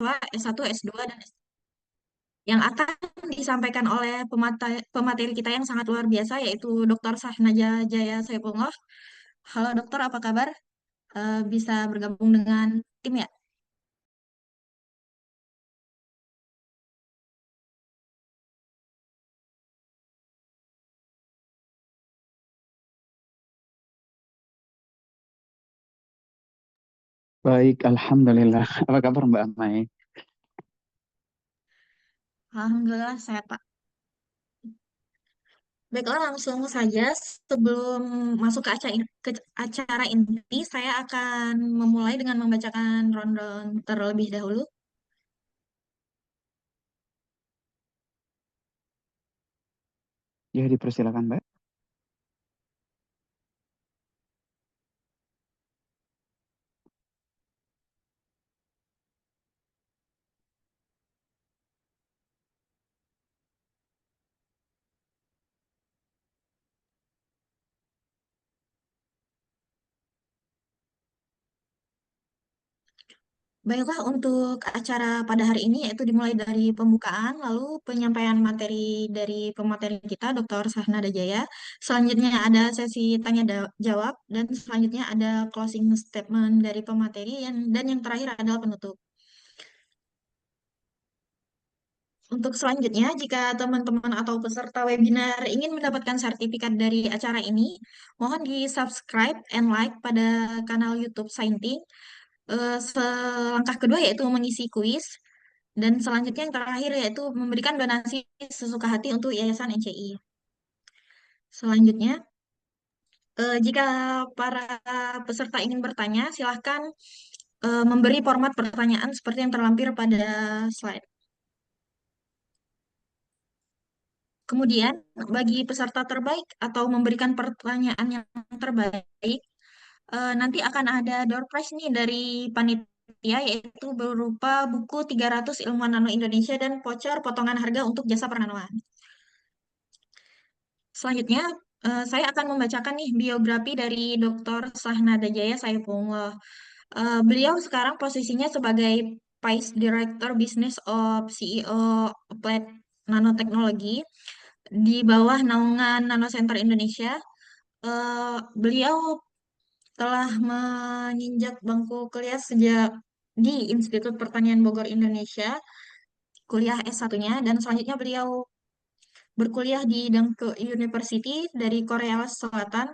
S1, S2, dan S3 yang akan disampaikan oleh pemateri kita yang sangat luar biasa yaitu Dr. Sahnaja Jaya Saifullah. Halo dokter, apa kabar? Bisa bergabung dengan tim ya? Baik, Alhamdulillah. Apa kabar Mbak Mai? Alhamdulillah sehat Pak. Baiklah, langsung saja sebelum masuk ke acara inti, saya akan memulai dengan membacakan rundown terlebih dahulu. Ya, dipersilakan Mbak. Baiklah, untuk acara pada hari ini yaitu dimulai dari pembukaan, lalu penyampaian materi dari pemateri kita, Dr. Sahna Dajaya. Selanjutnya ada sesi tanya jawab, dan selanjutnya ada closing statement dari pemateri, dan yang terakhir adalah penutup. Untuk selanjutnya, jika teman-teman atau peserta webinar ingin mendapatkan sertifikat dari acara ini, mohon di-subscribe and like pada kanal YouTube Sainting. Selangkah kedua yaitu mengisi kuis. Dan selanjutnya yang terakhir yaitu memberikan donasi sesuka hati untuk Yayasan NCI. Selanjutnya, jika para peserta ingin bertanya, silahkan memberi format pertanyaan seperti yang terlampir pada slide. Kemudian, bagi peserta terbaik atau memberikan pertanyaan yang terbaik, nanti akan ada door prize nih dari panitia, yaitu berupa buku 300 Ilmuwan Nano Indonesia dan voucher potongan harga untuk jasa penanaman. Selanjutnya, saya akan membacakan nih biografi dari Dr. Sahnada Jaya Saifullah. Beliau sekarang posisinya sebagai Vice Director Business of CEO Applied Nanotechnology di bawah naungan Nano Center Indonesia. Beliau telah menginjak bangku kuliah sejak di Institut Pertanian Bogor Indonesia, kuliah S1-nya, dan selanjutnya beliau berkuliah di Dangke University dari Korea Selatan,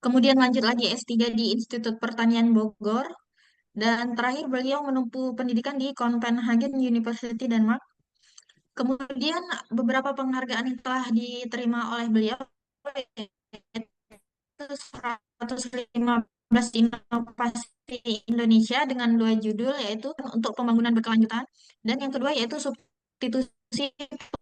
kemudian lanjut lagi S3 di Institut Pertanian Bogor, dan terakhir beliau menempuh pendidikan di Copenhagen University, Denmark. Kemudian beberapa penghargaan yang telah diterima oleh beliau yaitu 115 inovasi Indonesia dengan dua judul, yaitu untuk pembangunan berkelanjutan, dan yang kedua yaitu substitusi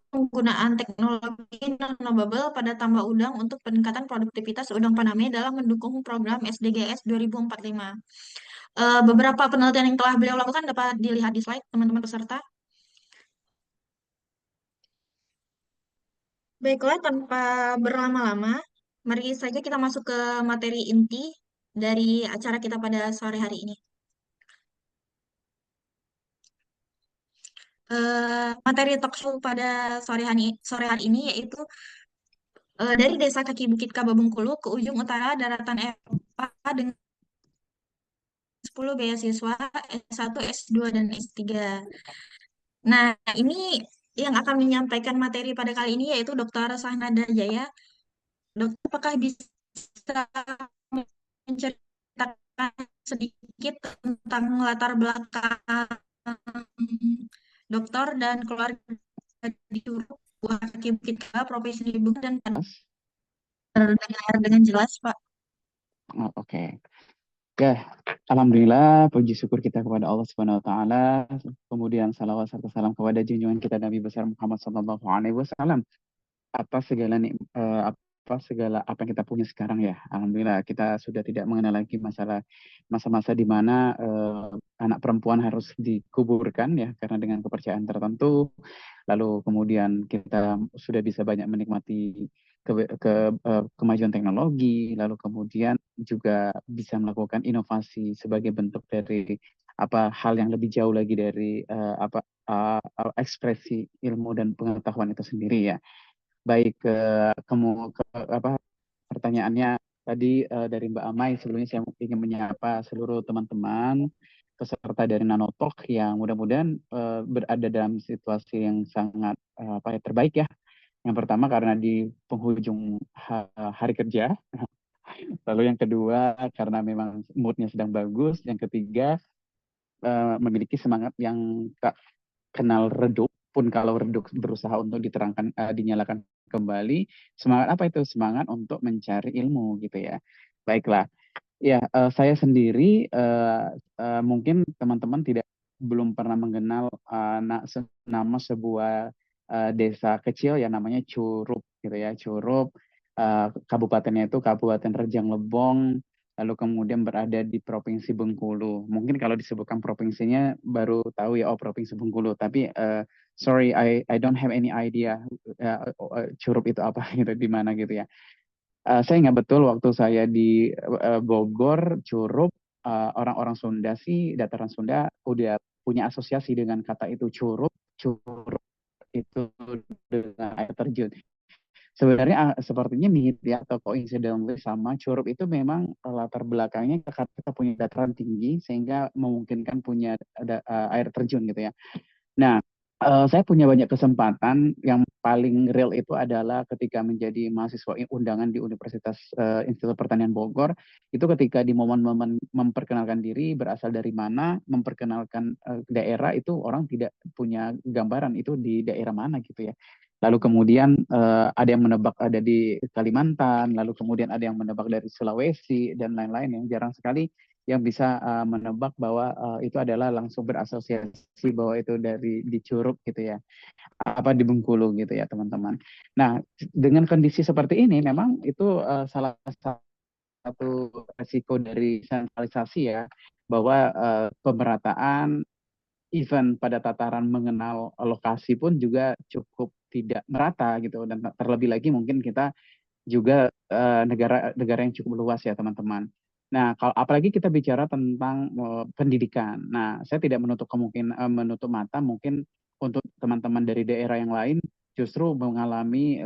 penggunaan teknologi nanobubble pada tambah udang untuk peningkatan produktivitas udang Paname dalam mendukung program SDGs 2045. Beberapa penelitian yang telah beliau lakukan dapat dilihat di slide teman-teman peserta. Baiklah, tanpa berlama-lama, mari saja kita masuk ke materi inti dari acara kita pada sore hari ini. Materi talkshow pada sore hari ini yaitu dari Desa Kaki Bukit Kababungkulu ke ujung utara daratan Eropa dengan 10 beasiswa S1, S2, dan S3. Nah, ini yang akan menyampaikan materi pada kali ini yaitu Dr. Sahnada Jaya. Dokter, apakah bisa menceritakan sedikit tentang latar belakang dokter dan keluarga di Buah Kaki Bukit Profesi Ibu dan Mas? terdengar dengan jelas, Pak. Oh, oke. Oke, Alhamdulillah, puji syukur kita kepada Allah Subhanahu wa taala. Kemudian salawat serta salam kepada junjungan kita Nabi besar Muhammad sallallahu alaihi wasallam. Apa segala apa yang kita punya sekarang ya. Alhamdulillah kita sudah tidak mengenal lagi masa-masa di mana anak perempuan harus dikuburkan ya karena dengan kepercayaan tertentu. Lalu kemudian kita sudah bisa banyak menikmati kemajuan teknologi, lalu kemudian juga bisa melakukan inovasi sebagai bentuk dari apa hal yang lebih jauh lagi dari ekspresi ilmu dan pengetahuan itu sendiri ya. Baik ke apa pertanyaannya tadi dari Mbak Amai, sebelumnya saya ingin menyapa seluruh teman-teman peserta dari Nanotalk yang mudah-mudahan berada dalam situasi yang sangat terbaik ya. Yang pertama karena di penghujung hari kerja, lalu yang kedua karena memang moodnya sedang bagus, yang ketiga memiliki semangat yang tak kenal redup, pun kalau redup berusaha untuk dinyalakan kembali. Semangat apa itu? Semangat untuk mencari ilmu gitu ya. Baiklah. Ya, saya sendiri mungkin teman-teman belum pernah mengenal nama sebuah desa kecil yang namanya Curup gitu ya. Curup kabupatennya itu Kabupaten Rejang Lebong, lalu kemudian berada di Provinsi Bengkulu. Mungkin kalau disebutkan provinsinya baru tahu ya, oh Provinsi Bengkulu. Tapi sorry, I don't have any idea Curup itu apa gitu, di mana gitu ya. Saya ingat betul waktu saya di Bogor, Curup, orang-orang Sunda sih, dataran Sunda udah punya asosiasi dengan kata itu Curup. Curup itu dengan air terjun. Sebenarnya sepertinya mirip ya atau coincidentally sama Curup itu memang latar belakangnya karena kita punya dataran tinggi sehingga memungkinkan punya air terjun gitu ya. Nah, saya punya banyak kesempatan. Yang paling real itu adalah ketika menjadi mahasiswa undangan di Universitas Institut Pertanian Bogor. Itu ketika di momen-momen memperkenalkan diri, berasal dari mana, memperkenalkan daerah, itu orang tidak punya gambaran itu di daerah mana gitu ya. Lalu kemudian ada yang menebak ada di Kalimantan, lalu kemudian ada yang menebak dari Sulawesi dan lain-lain yang jarang sekali yang bisa menebak bahwa itu adalah langsung berasosiasi bahwa itu dari di Curug gitu ya, apa di Bengkulu gitu ya teman-teman. Nah, dengan kondisi seperti ini memang itu salah satu resiko dari sentralisasi ya, bahwa pemerataan event pada tataran mengenal lokasi pun juga cukup tidak merata gitu, dan terlebih lagi mungkin kita juga negara-negara yang cukup luas ya teman-teman. Nah, kalau apalagi kita bicara tentang pendidikan. Nah, saya tidak menutup mata mungkin untuk teman-teman dari daerah yang lain justru mengalami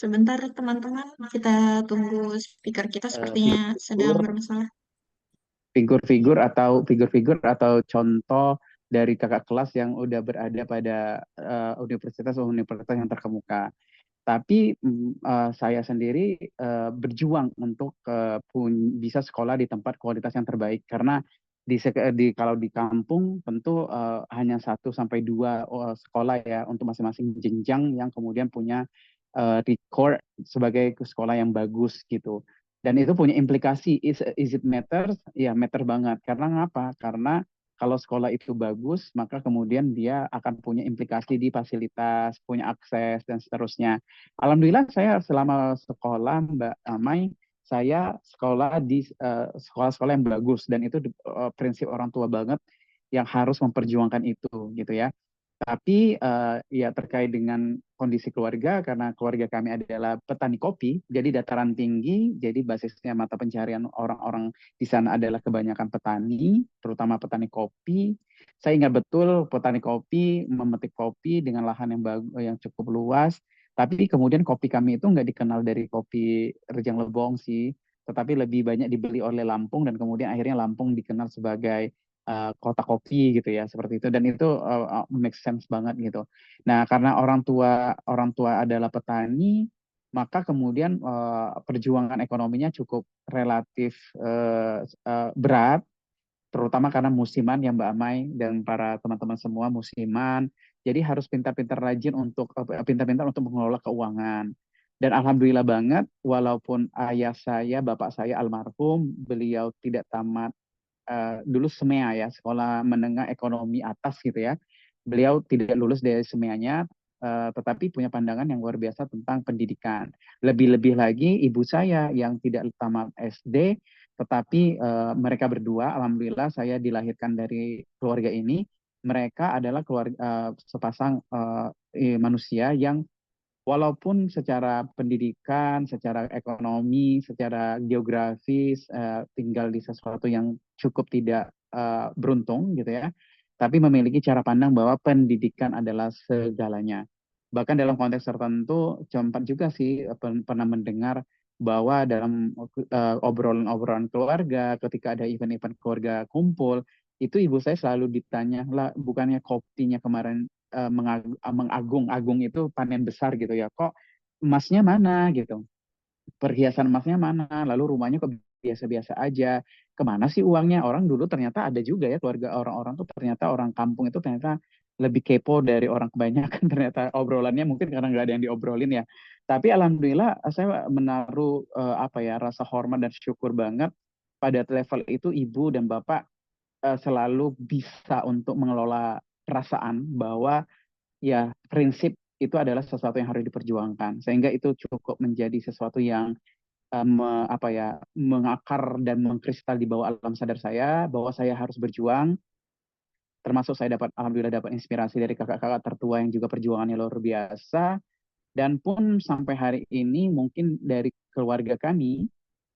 Sebentar, teman-teman, kita tunggu speaker kita sepertinya sedang figur bermasalah. figur-figur atau contoh dari kakak kelas yang udah berada pada universitas yang terkemuka. Tapi saya sendiri berjuang untuk bisa sekolah di tempat kualitas yang terbaik karena kalau di kampung tentu hanya 1 sampai 2 sekolah ya untuk masing-masing jenjang yang kemudian punya record sebagai sekolah yang bagus gitu. Dan itu punya implikasi, is it matters? Ya matter banget. Karena ngapa? Karena kalau sekolah itu bagus, maka kemudian dia akan punya implikasi di fasilitas, punya akses, dan seterusnya. Alhamdulillah saya selama sekolah, Mbak Amai, saya sekolah di sekolah-sekolah yang bagus, dan itu prinsip orang tua banget yang harus memperjuangkan itu, gitu ya. Tapi ya terkait dengan kondisi keluarga, karena keluarga kami adalah petani kopi, jadi dataran tinggi, jadi basisnya mata pencarian orang-orang di sana adalah kebanyakan petani, terutama petani kopi. Saya ingat betul petani kopi memetik kopi dengan lahan yang cukup luas, tapi kemudian kopi kami itu nggak dikenal dari kopi Rejang Lebong sih, tetapi lebih banyak dibeli oleh Lampung, dan kemudian akhirnya Lampung dikenal sebagai kota kopi gitu ya, seperti itu, dan itu make sense banget gitu. Nah, karena orang tua adalah petani, maka kemudian perjuangan ekonominya cukup relatif berat, terutama karena musiman ya Mbak Amai dan para teman-teman semua musiman. Jadi harus pintar-pintar rajin untuk pintar-pintar untuk mengelola keuangan. Dan alhamdulillah banget, walaupun ayah saya, bapak saya almarhum, beliau tidak tamat dulu SMEA ya, Sekolah Menengah Ekonomi Atas gitu ya. Beliau tidak lulus dari SMEA-nya, tetapi punya pandangan yang luar biasa tentang pendidikan. Lebih-lebih lagi ibu saya yang tidak tamat SD, tetapi mereka berdua, alhamdulillah saya dilahirkan dari keluarga ini, mereka adalah keluarga sepasang manusia yang walaupun secara pendidikan, secara ekonomi, secara geografis tinggal di sesuatu yang cukup tidak beruntung gitu ya, tapi memiliki cara pandang bahwa pendidikan adalah segalanya. Bahkan dalam konteks tertentu, sempat juga sih pernah mendengar bahwa dalam obrolan-obrolan keluarga, ketika ada event-event keluarga kumpul, itu ibu saya selalu ditanya, lah bukannya kopinya kemarin mengagung-agung itu panen besar gitu ya. Kok emasnya mana gitu? Perhiasan emasnya mana? Lalu rumahnya kok biasa-biasa aja. Kemana sih uangnya? Orang dulu ternyata ada juga ya keluarga orang-orang tuh ternyata orang kampung itu ternyata lebih kepo dari orang kebanyakan ternyata obrolannya mungkin karena nggak ada yang diobrolin ya. Tapi alhamdulillah saya menaruh apa ya rasa hormat dan syukur banget pada level itu ibu dan bapak selalu bisa untuk mengelola perasaan bahwa ya prinsip itu adalah sesuatu yang harus diperjuangkan sehingga itu cukup menjadi sesuatu yang apa ya mengakar dan mengkristal di bawah alam sadar saya bahwa saya harus berjuang termasuk saya dapat alhamdulillah dapat inspirasi dari kakak-kakak tertua yang juga perjuangannya luar biasa dan pun sampai hari ini mungkin dari keluarga kami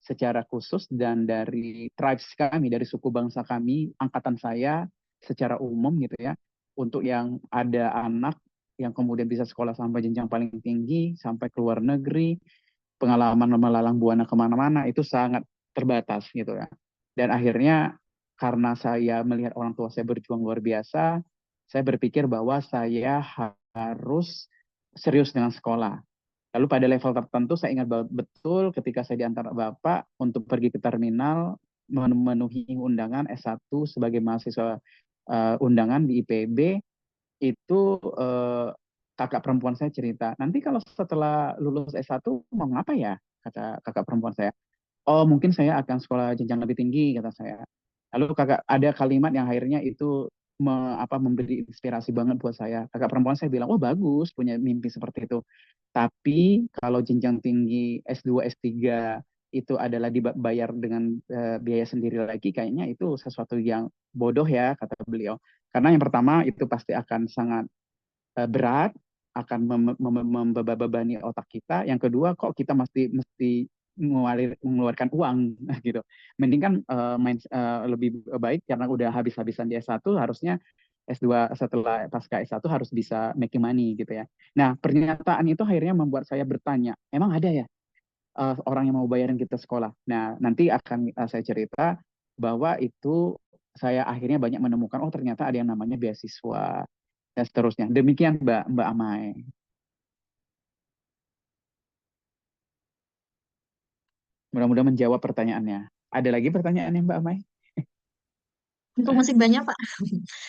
secara khusus dan dari tribes kami, dari suku bangsa kami, angkatan saya secara umum gitu ya, untuk yang ada anak yang kemudian bisa sekolah sampai jenjang paling tinggi, sampai ke luar negeri, pengalaman melalang buana kemana-mana itu sangat terbatas gitu ya. Dan akhirnya karena saya melihat orang tua saya berjuang luar biasa, saya berpikir bahwa saya harus serius dengan sekolah. Lalu pada level tertentu saya ingat betul ketika saya diantar Bapak untuk pergi ke terminal memenuhi undangan S1 sebagai mahasiswa undangan di IPB itu kakak perempuan saya cerita, nanti kalau setelah lulus S1 mau ngapa ya? Kata kakak perempuan saya. Oh, mungkin saya akan sekolah jenjang lebih tinggi, kata saya. Lalu kakak ada kalimat yang akhirnya itu memberi inspirasi banget buat saya. Kakak perempuan saya bilang, oh bagus punya mimpi seperti itu. Tapi kalau jenjang tinggi S2, S3 itu adalah dibayar dengan biaya sendiri lagi, kayaknya itu sesuatu yang bodoh ya, kata beliau. Karena yang pertama itu pasti akan sangat berat, akan membebani otak kita. Yang kedua, kok kita mesti mengeluarkan uang gitu. Mending kan lebih baik karena udah habis-habisan di S1 harusnya S2 setelah pasca S1 harus bisa making money gitu ya. Nah, pernyataan itu akhirnya membuat saya bertanya, emang ada ya orang yang mau bayarin kita sekolah? Nah, nanti akan saya cerita bahwa itu saya akhirnya banyak menemukan, oh ternyata ada yang namanya beasiswa dan seterusnya. Demikian Mbak Amai. Mudah-mudahan menjawab pertanyaannya. Ada lagi pertanyaannya Mbak Amai? Untuk masih banyak, Pak.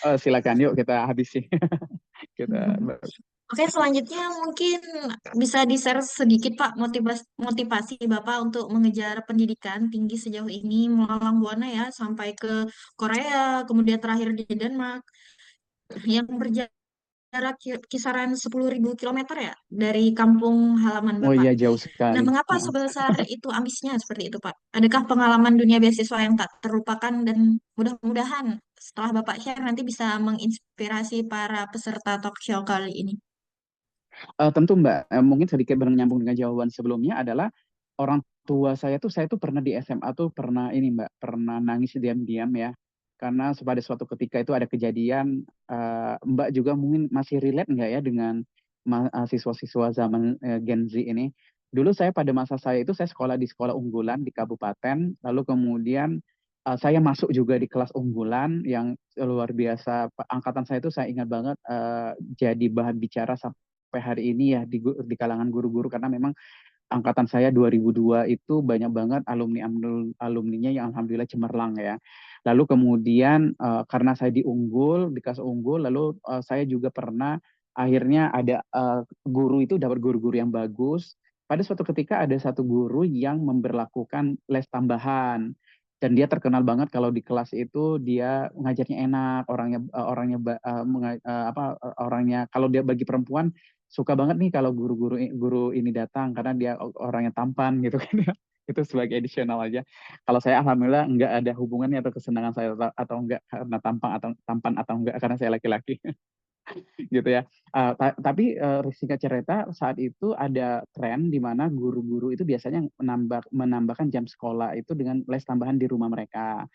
Oh, silakan yuk kita habisi. Kita Oke, selanjutnya mungkin bisa di-share sedikit Pak motivasi Bapak untuk mengejar pendidikan tinggi sejauh ini melalang buana ya sampai ke Korea, kemudian terakhir di Denmark yang berjarak kisaran 10.000 kilometer ya dari kampung halaman Oh Bapak. iya jauh Nah, sekali. mengapa sebesar itu ambisinya seperti itu Pak? Adakah pengalaman dunia beasiswa yang tak terlupakan dan mudah-mudahan setelah Bapak share nanti bisa menginspirasi para peserta talk show kali ini? Tentu Mbak, mungkin sedikit menyambung dengan jawaban sebelumnya adalah orang tua saya tuh pernah di SMA tuh pernah ini Mbak, pernah nangis diam-diam ya. Karena pada suatu ketika itu ada kejadian, Mbak juga mungkin masih relate nggak ya dengan siswa-siswa zaman Gen Z ini. Dulu saya pada masa saya itu saya sekolah di sekolah unggulan di kabupaten, lalu kemudian saya masuk juga di kelas unggulan yang luar biasa. Angkatan saya itu saya ingat banget jadi bahan bicara sampai hari ini ya di kalangan guru-guru karena memang angkatan saya 2002 itu banyak banget alumninya yang alhamdulillah cemerlang ya. Lalu kemudian karena saya di kelas unggul, lalu saya juga pernah akhirnya ada guru itu dapat guru-guru yang bagus. Pada suatu ketika ada satu guru yang memberlakukan les tambahan dan dia terkenal banget kalau di kelas itu dia ngajarnya enak, orangnya kalau dia bagi perempuan suka banget nih kalau guru ini datang karena dia orangnya tampan gitu kan. Itu sebagai additional aja. Kalau saya alhamdulillah nggak ada hubungannya atau kesenangan saya atau enggak karena tampan atau enggak karena saya laki-laki gitu ya. Tapi singkat cerita saat itu ada tren di mana guru-guru itu biasanya menambahkan jam sekolah itu dengan les tambahan di rumah mereka.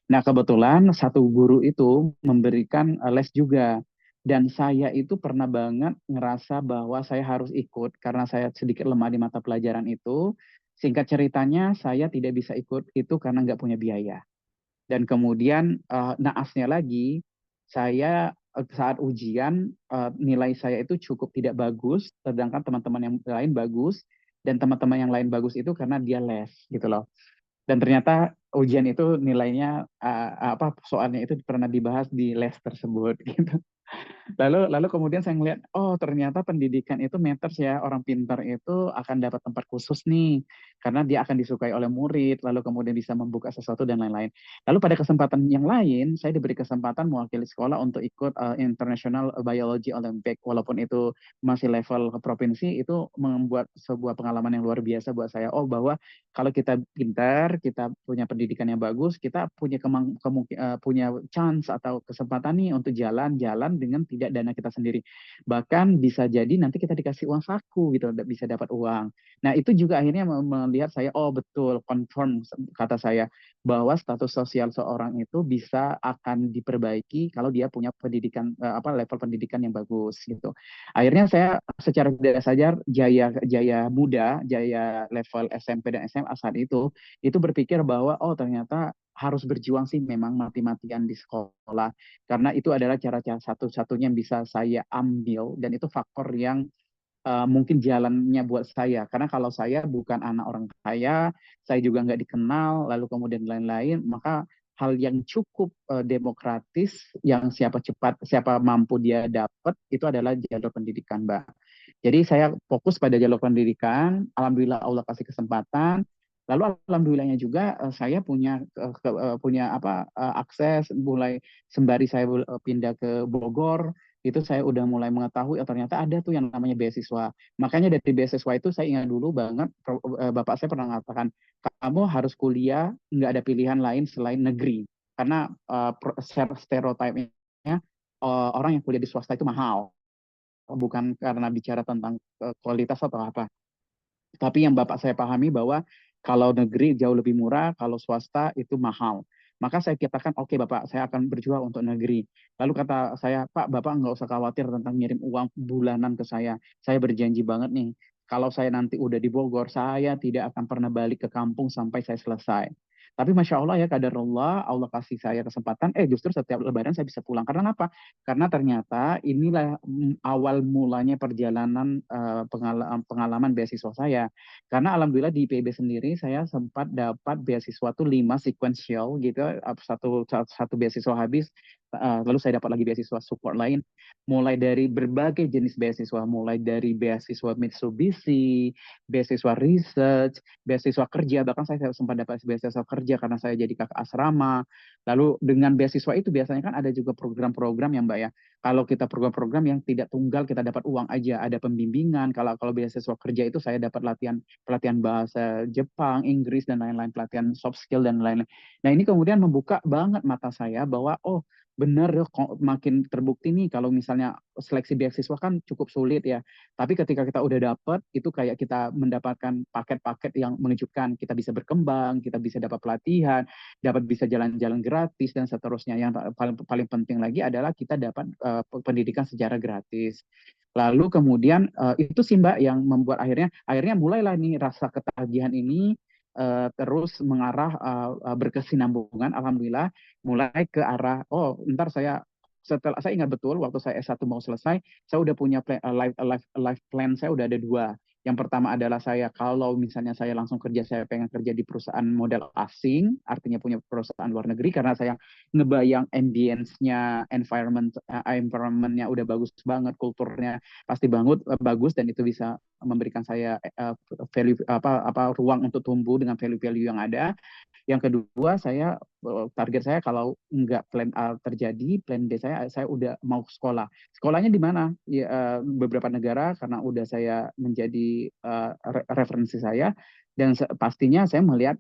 Nah, kebetulan satu guru itu memberikan les juga. Dan saya itu pernah banget ngerasa bahwa saya harus ikut karena saya sedikit lemah di mata pelajaran itu. Singkat ceritanya, saya tidak bisa ikut itu karena nggak punya biaya. Dan kemudian naasnya lagi, saya saat ujian nilai saya itu cukup tidak bagus, sedangkan teman-teman yang lain bagus. Dan teman-teman yang lain bagus itu karena dia les gitu loh. Dan ternyata ujian itu nilainya apa soalnya itu pernah dibahas di les tersebut gitu. Lalu kemudian saya ngeliat, oh ternyata pendidikan itu matters ya. Orang pintar itu akan dapat tempat khusus nih, karena dia akan disukai oleh murid, lalu kemudian bisa membuka sesuatu dan lain-lain. Lalu pada kesempatan yang lain, saya diberi kesempatan mewakili sekolah untuk ikut International Biology Olympic, walaupun itu masih level ke provinsi, itu membuat sebuah pengalaman yang luar biasa buat saya. Oh bahwa kalau kita pintar, kita punya pendidikan yang bagus, kita punya punya chance atau kesempatan nih untuk jalan-jalan dengan tidak dana kita sendiri. Bahkan bisa jadi nanti kita dikasih uang saku gitu, bisa dapat uang. Nah itu juga akhirnya melihat saya, oh betul, confirm kata saya bahwa status sosial seorang itu bisa akan diperbaiki kalau dia punya pendidikan apa level pendidikan yang bagus gitu. Akhirnya saya secara tidak sadar jaya jaya muda, jaya level SMP dan SMA saat itu berpikir bahwa oh ternyata harus berjuang sih memang mati-matian di sekolah karena itu adalah cara-cara satu-satunya yang bisa saya ambil dan itu faktor yang mungkin jalannya buat saya karena kalau saya bukan anak orang kaya saya juga nggak dikenal lalu kemudian lain-lain maka hal yang cukup demokratis yang siapa mampu dia dapat itu adalah jalur pendidikan Mbak. Jadi saya fokus pada jalur pendidikan, alhamdulillah Allah kasih kesempatan. Lalu alhamdulillahnya juga saya punya apa akses mulai sembari saya pindah ke Bogor itu saya udah mulai mengetahui oh, ternyata ada tuh yang namanya beasiswa. Makanya dari beasiswa itu saya ingat dulu banget bapak saya pernah mengatakan kamu harus kuliah nggak ada pilihan lain selain negeri karena stereotipnya orang yang kuliah di swasta itu mahal bukan karena bicara tentang kualitas atau apa. Tapi yang Bapak saya pahami bahwa kalau negeri jauh lebih murah, kalau swasta itu mahal. Maka saya katakan, oke Bapak, saya akan berjuang untuk negeri. Lalu kata saya, Pak, Bapak nggak usah khawatir tentang ngirim uang bulanan ke saya. Saya berjanji banget nih, kalau saya nanti udah di Bogor, saya tidak akan pernah balik ke kampung sampai saya selesai. Tapi Masya Allah ya, kadarullah, Allah kasih saya kesempatan, justru setiap lebaran saya bisa pulang. Karena apa? Karena ternyata inilah awal mulanya perjalanan pengalaman beasiswa saya. Karena alhamdulillah di IPB sendiri saya sempat dapat beasiswa tuh 5 sequential gitu, satu beasiswa habis, lalu saya dapat lagi beasiswa support lain, mulai dari berbagai jenis beasiswa, mulai dari beasiswa Mitsubishi, beasiswa research, beasiswa kerja, bahkan saya sempat dapat beasiswa kerja karena saya jadi kakak asrama. Lalu dengan beasiswa itu biasanya kan ada juga program-program yang Mbak ya. Kalau kita program-program yang tidak tunggal kita dapat uang aja, ada pembimbingan. Kalau beasiswa kerja itu saya dapat pelatihan bahasa Jepang, Inggris dan lain-lain, pelatihan soft skill dan lain-lain. Nah, ini kemudian membuka banget mata saya bahwa oh benar ya makin terbukti nih kalau misalnya seleksi beasiswa kan cukup sulit ya. Tapi ketika kita udah dapet itu kayak kita mendapatkan paket-paket yang mengejutkan. Kita bisa berkembang, kita bisa dapat pelatihan, dapat bisa jalan-jalan gratis dan seterusnya. Yang paling paling penting lagi adalah kita dapat pendidikan secara gratis. Lalu kemudian itu sih Mbak yang membuat akhirnya mulailah nih rasa ketagihan ini terus mengarah berkesinambungan alhamdulillah mulai ke arah oh ntar setelah saya ingat betul waktu saya S1 mau selesai saya udah punya life plan saya udah ada dua. Yang pertama adalah saya kalau misalnya saya langsung kerja saya pengen kerja di perusahaan model asing artinya punya perusahaan luar negeri karena saya ngebayang ambience-nya environment-nya udah bagus banget kulturnya pasti bagus dan itu bisa memberikan saya value apa ruang untuk tumbuh dengan value-value yang ada. Yang kedua, target saya kalau nggak plan A terjadi, plan B saya udah mau sekolah. Sekolahnya di mana? Ya, beberapa negara karena udah saya menjadi referensi saya dan pastinya saya melihat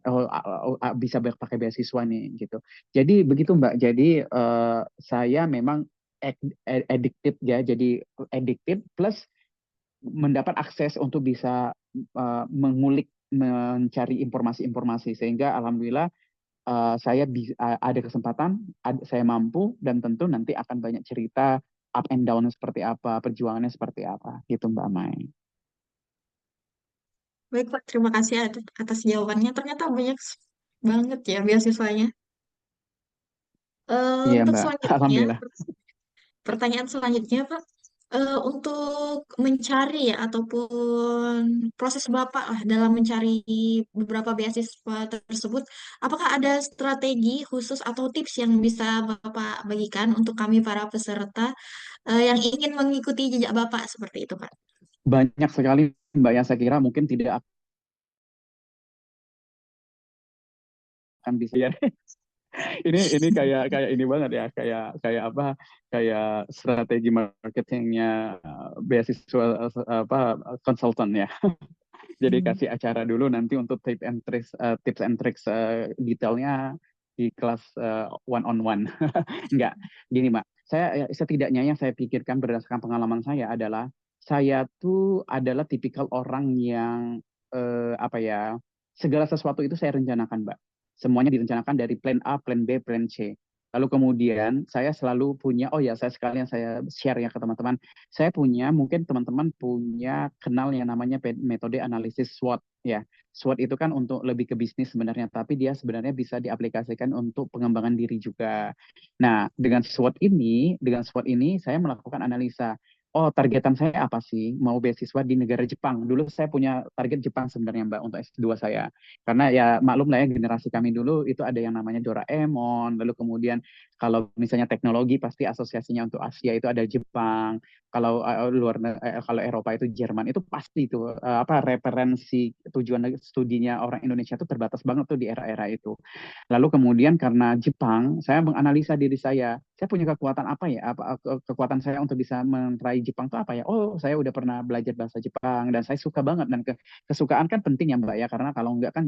bisa pakai beasiswa nih gitu. Jadi begitu Mbak. Jadi saya memang addicted ya. Jadi addicted plus mendapat akses untuk bisa mengulik mencari informasi-informasi sehingga alhamdulillah ada kesempatan, saya mampu dan tentu nanti akan banyak cerita up and down seperti apa, perjuangannya seperti apa, gitu Mbak Mai. Baik, Pak. Terima kasih atas jawabannya. Ternyata banyak banget ya beasiswanya. Iya Untuk Mbak, selanjutnya, alhamdulillah. pertanyaan selanjutnya, Pak. Untuk mencari ya, ataupun proses Bapak lah dalam mencari beberapa beasiswa tersebut, apakah ada strategi khusus atau tips yang bisa Bapak bagikan untuk kami para peserta yang ingin mengikuti jejak Bapak seperti itu, Pak? Banyak sekali Mbak yang saya kira mungkin tidak akan bisa ya. Ini kayak kayak ini banget ya, kayak kayak apa? Kayak strategi marketingnya beasiswa apa konsultan ya. Jadi Hmm. kasih acara dulu nanti untuk tips and tricks detailnya di kelas one on one. Enggak, gini Mbak. Setidaknya yang saya pikirkan berdasarkan pengalaman saya adalah saya tuh adalah tipikal orang yang apa ya, segala sesuatu itu saya rencanakan, Mbak. Semuanya direncanakan dari plan A, plan B, plan C. Lalu kemudian saya selalu punya, oh ya saya sekalian saya share ya ke teman-teman. Saya punya, mungkin teman-teman punya kenal yang namanya metode analisis SWOT ya. SWOT itu kan untuk lebih ke bisnis sebenarnya, tapi dia sebenarnya bisa diaplikasikan untuk pengembangan diri juga. Nah, dengan SWOT ini saya melakukan analisa. Oh, targetan saya apa sih? Mau beasiswa di negara Jepang. Dulu saya punya target Jepang sebenarnya, Mbak, untuk S2 saya. Karena ya maklum lah ya, generasi kami dulu itu ada yang namanya Doraemon. Lalu kemudian kalau misalnya teknologi pasti asosiasinya untuk Asia itu ada Jepang. Kalau Eropa itu Jerman. Itu pasti itu apa referensi tujuan studinya orang Indonesia itu terbatas banget tuh di era-era itu. Lalu kemudian karena Jepang, saya menganalisa diri saya. Saya punya kekuatan apa ya? Kekuatan saya untuk bisa meraih Jepang itu apa ya? Oh, saya udah pernah belajar bahasa Jepang dan saya suka banget dan kesukaan kan penting ya Mbak ya karena kalau enggak kan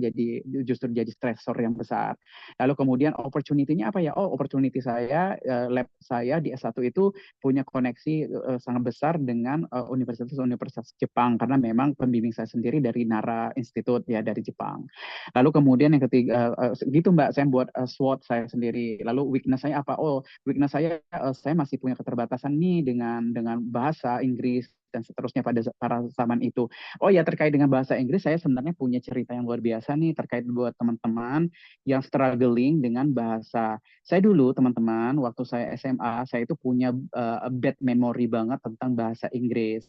justru jadi stresor yang besar. Lalu kemudian opportunity-nya apa ya? Oh, opportunity saya lab saya di S1 itu punya koneksi sangat besar dengan universitas-universitas Jepang karena memang pembimbing saya sendiri dari Nara Institute ya dari Jepang. Lalu kemudian yang ketiga, gitu Mbak, saya buat SWOT saya sendiri. Lalu weakness saya apa? Oh, weakness saya masih punya keterbatasan nih dengan bahasa Inggris dan seterusnya pada zaman itu. Oh ya, terkait dengan bahasa Inggris, saya sebenarnya punya cerita yang luar biasa nih terkait buat teman-teman yang struggling dengan bahasa. Saya dulu, teman-teman, waktu saya SMA, saya itu punya bad memory banget tentang bahasa Inggris.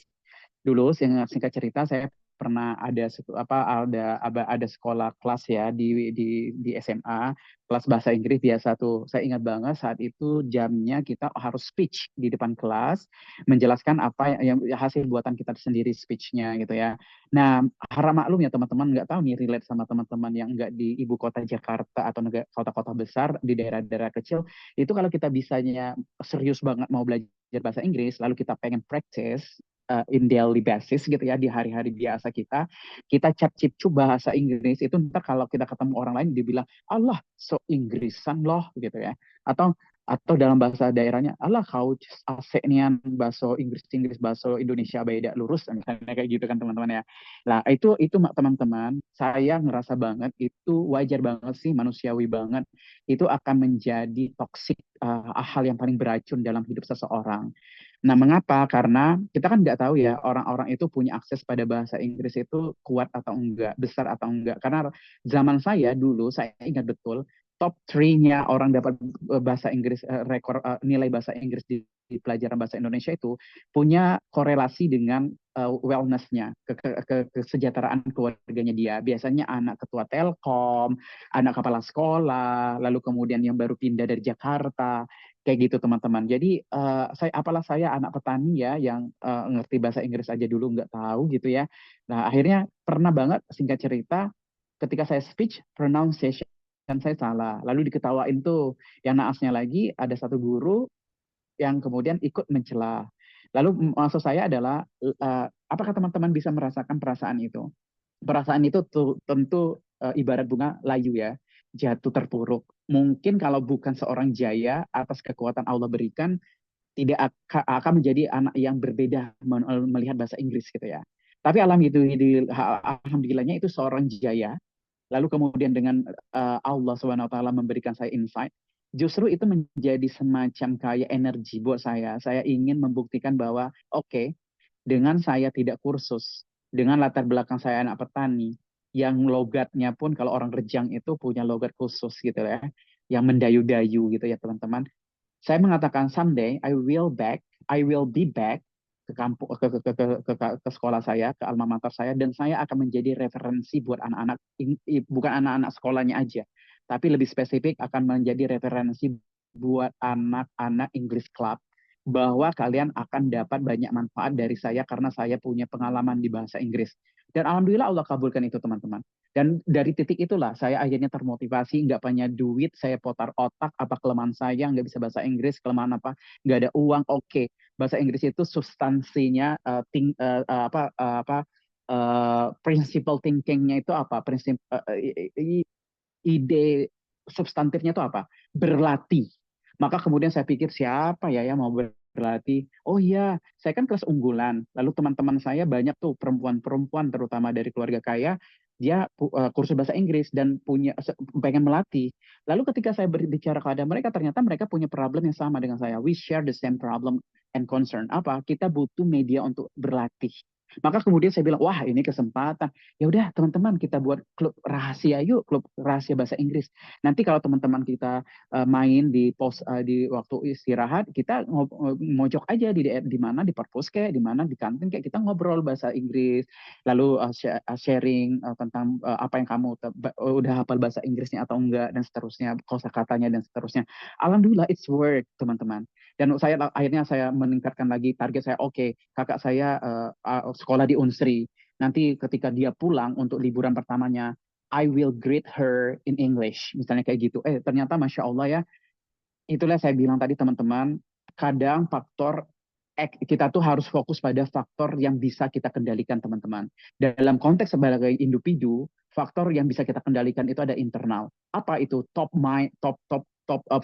Dulu singkat cerita saya pernah ada sekolah kelas ya di SMA kelas bahasa Inggris biasa tuh. Saya ingat banget saat itu jamnya kita harus speech di depan kelas menjelaskan apa yang hasil buatan kita sendiri speechnya gitu ya. Nah, harap maklum ya teman-teman nggak tahu nih relate sama teman-teman yang nggak di ibu kota Jakarta atau kota-kota besar di daerah-daerah kecil itu kalau kita bisanya serius banget mau belajar bahasa Inggris lalu kita pengen practice in daily basis gitu ya di hari-hari biasa kita cap-cip bahasa Inggris itu ntar kalau kita ketemu orang lain dibilang Allah so Inggrisan loh gitu ya atau dalam bahasa daerahnya Allah kau asik nian bahasa Inggris bahasa Indonesia beda lurus misalnya kayak gitu kan teman-teman ya. Nah itu teman-teman saya ngerasa banget itu wajar banget sih manusiawi banget itu akan menjadi toksik hal yang paling beracun dalam hidup seseorang. Nah, mengapa? Karena kita kan nggak tahu ya orang-orang itu punya akses pada bahasa Inggris itu kuat atau enggak, besar atau enggak. Karena zaman saya dulu, saya ingat betul, top 3-nya orang dapat bahasa Inggris, nilai bahasa Inggris di pelajaran bahasa Indonesia itu punya korelasi dengan wellness-nya, kesejahteraan keluarganya dia. Biasanya anak ketua Telkom, anak kepala sekolah, lalu kemudian yang baru pindah dari Jakarta, Kayak gitu teman-teman. Jadi apalah saya anak petani ya yang ngerti bahasa Inggris aja dulu nggak tahu gitu ya. Nah akhirnya pernah banget singkat cerita ketika saya speech pronunciation saya salah. Lalu diketawain tuh. Yang naasnya lagi ada satu guru yang kemudian ikut mencela. Lalu maksud saya adalah apakah teman-teman bisa merasakan perasaan itu? Perasaan itu tentu ibarat bunga layu ya, jatuh terpuruk. Mungkin kalau bukan seorang jaya atas kekuatan Allah berikan, tidak akan menjadi anak yang berbeda melihat bahasa Inggris gitu ya. Tapi alhamdulillahnya itu seorang jaya. Lalu kemudian dengan Allah Subhanahu Wa Taala memberikan saya insight, justru itu menjadi semacam kayak energi buat saya. Saya ingin membuktikan bahwa oke, okay, dengan saya tidak kursus, dengan latar belakang saya anak petani, yang logatnya pun kalau orang Rejang itu punya logat khusus gitu ya, yang mendayu-dayu gitu ya teman-teman. Saya mengatakan someday I will be back ke kampung ke sekolah saya, ke alma mater saya dan saya akan menjadi referensi buat anak-anak bukan anak-anak sekolahnya aja, tapi lebih spesifik akan menjadi referensi buat anak-anak English Club bahwa kalian akan dapat banyak manfaat dari saya karena saya punya pengalaman di bahasa Inggris. Dan alhamdulillah Allah kabulkan itu teman-teman. Dan dari titik itulah saya akhirnya termotivasi, nggak punya duit, saya putar otak, apa kelemahan saya, nggak bisa bahasa Inggris, kelemahan apa, nggak ada uang, oke. Bahasa Inggris itu substansinya, principle thinkingnya itu apa, ide substantifnya itu apa? Berlatih. Maka kemudian saya pikir siapa ya yang mau berlatih? Oh iya, saya kan kelas unggulan. Lalu teman-teman saya banyak tuh perempuan-perempuan terutama dari keluarga kaya, dia kursus bahasa Inggris dan pengen melatih. Lalu ketika saya berbicara kepada mereka, ternyata mereka punya problem yang sama dengan saya. We share the same problem and concern. Apa? Kita butuh media untuk berlatih. Maka kemudian saya bilang, wah ini kesempatan. Ya udah teman-teman kita buat klub rahasia yuk, klub rahasia bahasa Inggris. Nanti kalau teman-teman kita main di waktu istirahat, kita mojok aja di mana di perpus kayak di mana di kantin kayak kita ngobrol bahasa Inggris, lalu sharing tentang apa yang kamu udah hafal bahasa Inggrisnya atau enggak dan seterusnya, kosakatanya dan seterusnya. Alhamdulillah it's work teman-teman. Dan akhirnya saya meningkatkan lagi target saya. Oke, kakak saya sekolah di Unsri. Nanti ketika dia pulang untuk liburan pertamanya, I will greet her in English. Misalnya kayak gitu. Ternyata Masya Allah ya, itulah saya bilang tadi teman-teman, kadang kita tuh harus fokus pada faktor yang bisa kita kendalikan teman-teman. Dalam konteks sebagai individu, faktor yang bisa kita kendalikan itu ada internal. Apa itu? Top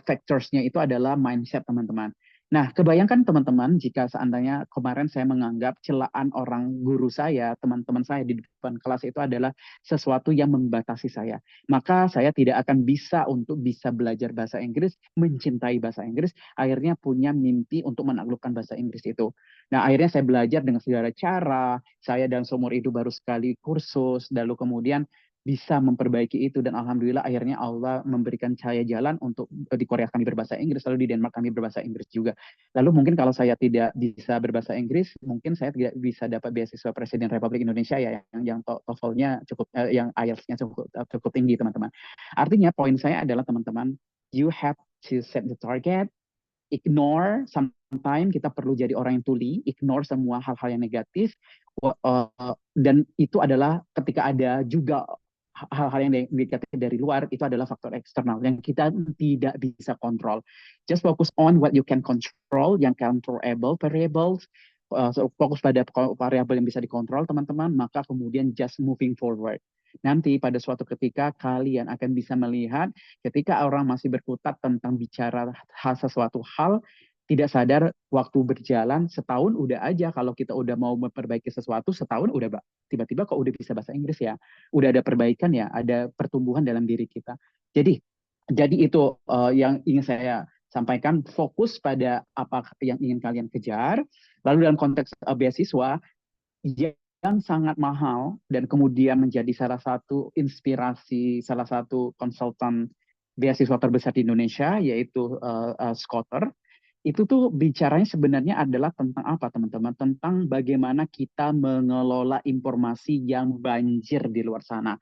factorsnya itu adalah mindset teman-teman. Nah, kebayangkan teman-teman jika seandainya kemarin saya menganggap celaan orang guru saya, teman-teman saya di depan kelas itu adalah sesuatu yang membatasi saya. Maka saya tidak akan bisa untuk bisa belajar bahasa Inggris, mencintai bahasa Inggris, akhirnya punya mimpi untuk menaklukkan bahasa Inggris itu. Nah, akhirnya saya belajar dengan segala cara, saya dan seumur hidup baru sekali kursus, lalu kemudian bisa memperbaiki itu dan alhamdulillah akhirnya Allah memberikan saya jalan untuk di Korea kami berbahasa Inggris lalu di Denmark kami berbahasa Inggris juga. Lalu mungkin kalau saya tidak bisa berbahasa Inggris, mungkin saya tidak bisa dapat beasiswa Presiden Republik Indonesia ya yang TOEFL-nya cukup yang IELTS-nya cukup tinggi teman-teman. Artinya poin saya adalah teman-teman, you have to set the target, ignore sometimes kita perlu jadi orang yang tuli, ignore semua hal-hal yang negatif, dan itu adalah ketika ada juga hal-hal yang negatif dari luar itu adalah faktor eksternal yang kita tidak bisa kontrol. Just focus on what you can control, yang controllable variables. Fokus pada variabel yang bisa dikontrol teman-teman, maka kemudian just moving forward. Nanti pada suatu ketika kalian akan bisa melihat ketika orang masih berkutat tentang bicara sesuatu hal, tidak sadar waktu berjalan setahun udah aja kalau kita udah mau memperbaiki sesuatu setahun udah tiba-tiba kok udah bisa bahasa Inggris ya, udah ada perbaikan ya, ada pertumbuhan dalam diri kita. Jadi itu yang ingin saya sampaikan, fokus pada apa yang ingin kalian kejar. Lalu dalam konteks beasiswa yang sangat mahal dan kemudian menjadi salah satu inspirasi, salah satu konsultan beasiswa terbesar di Indonesia yaitu Skotter. Itu tuh bicaranya sebenarnya adalah tentang apa teman-teman? Tentang bagaimana kita mengelola informasi yang banjir di luar sana.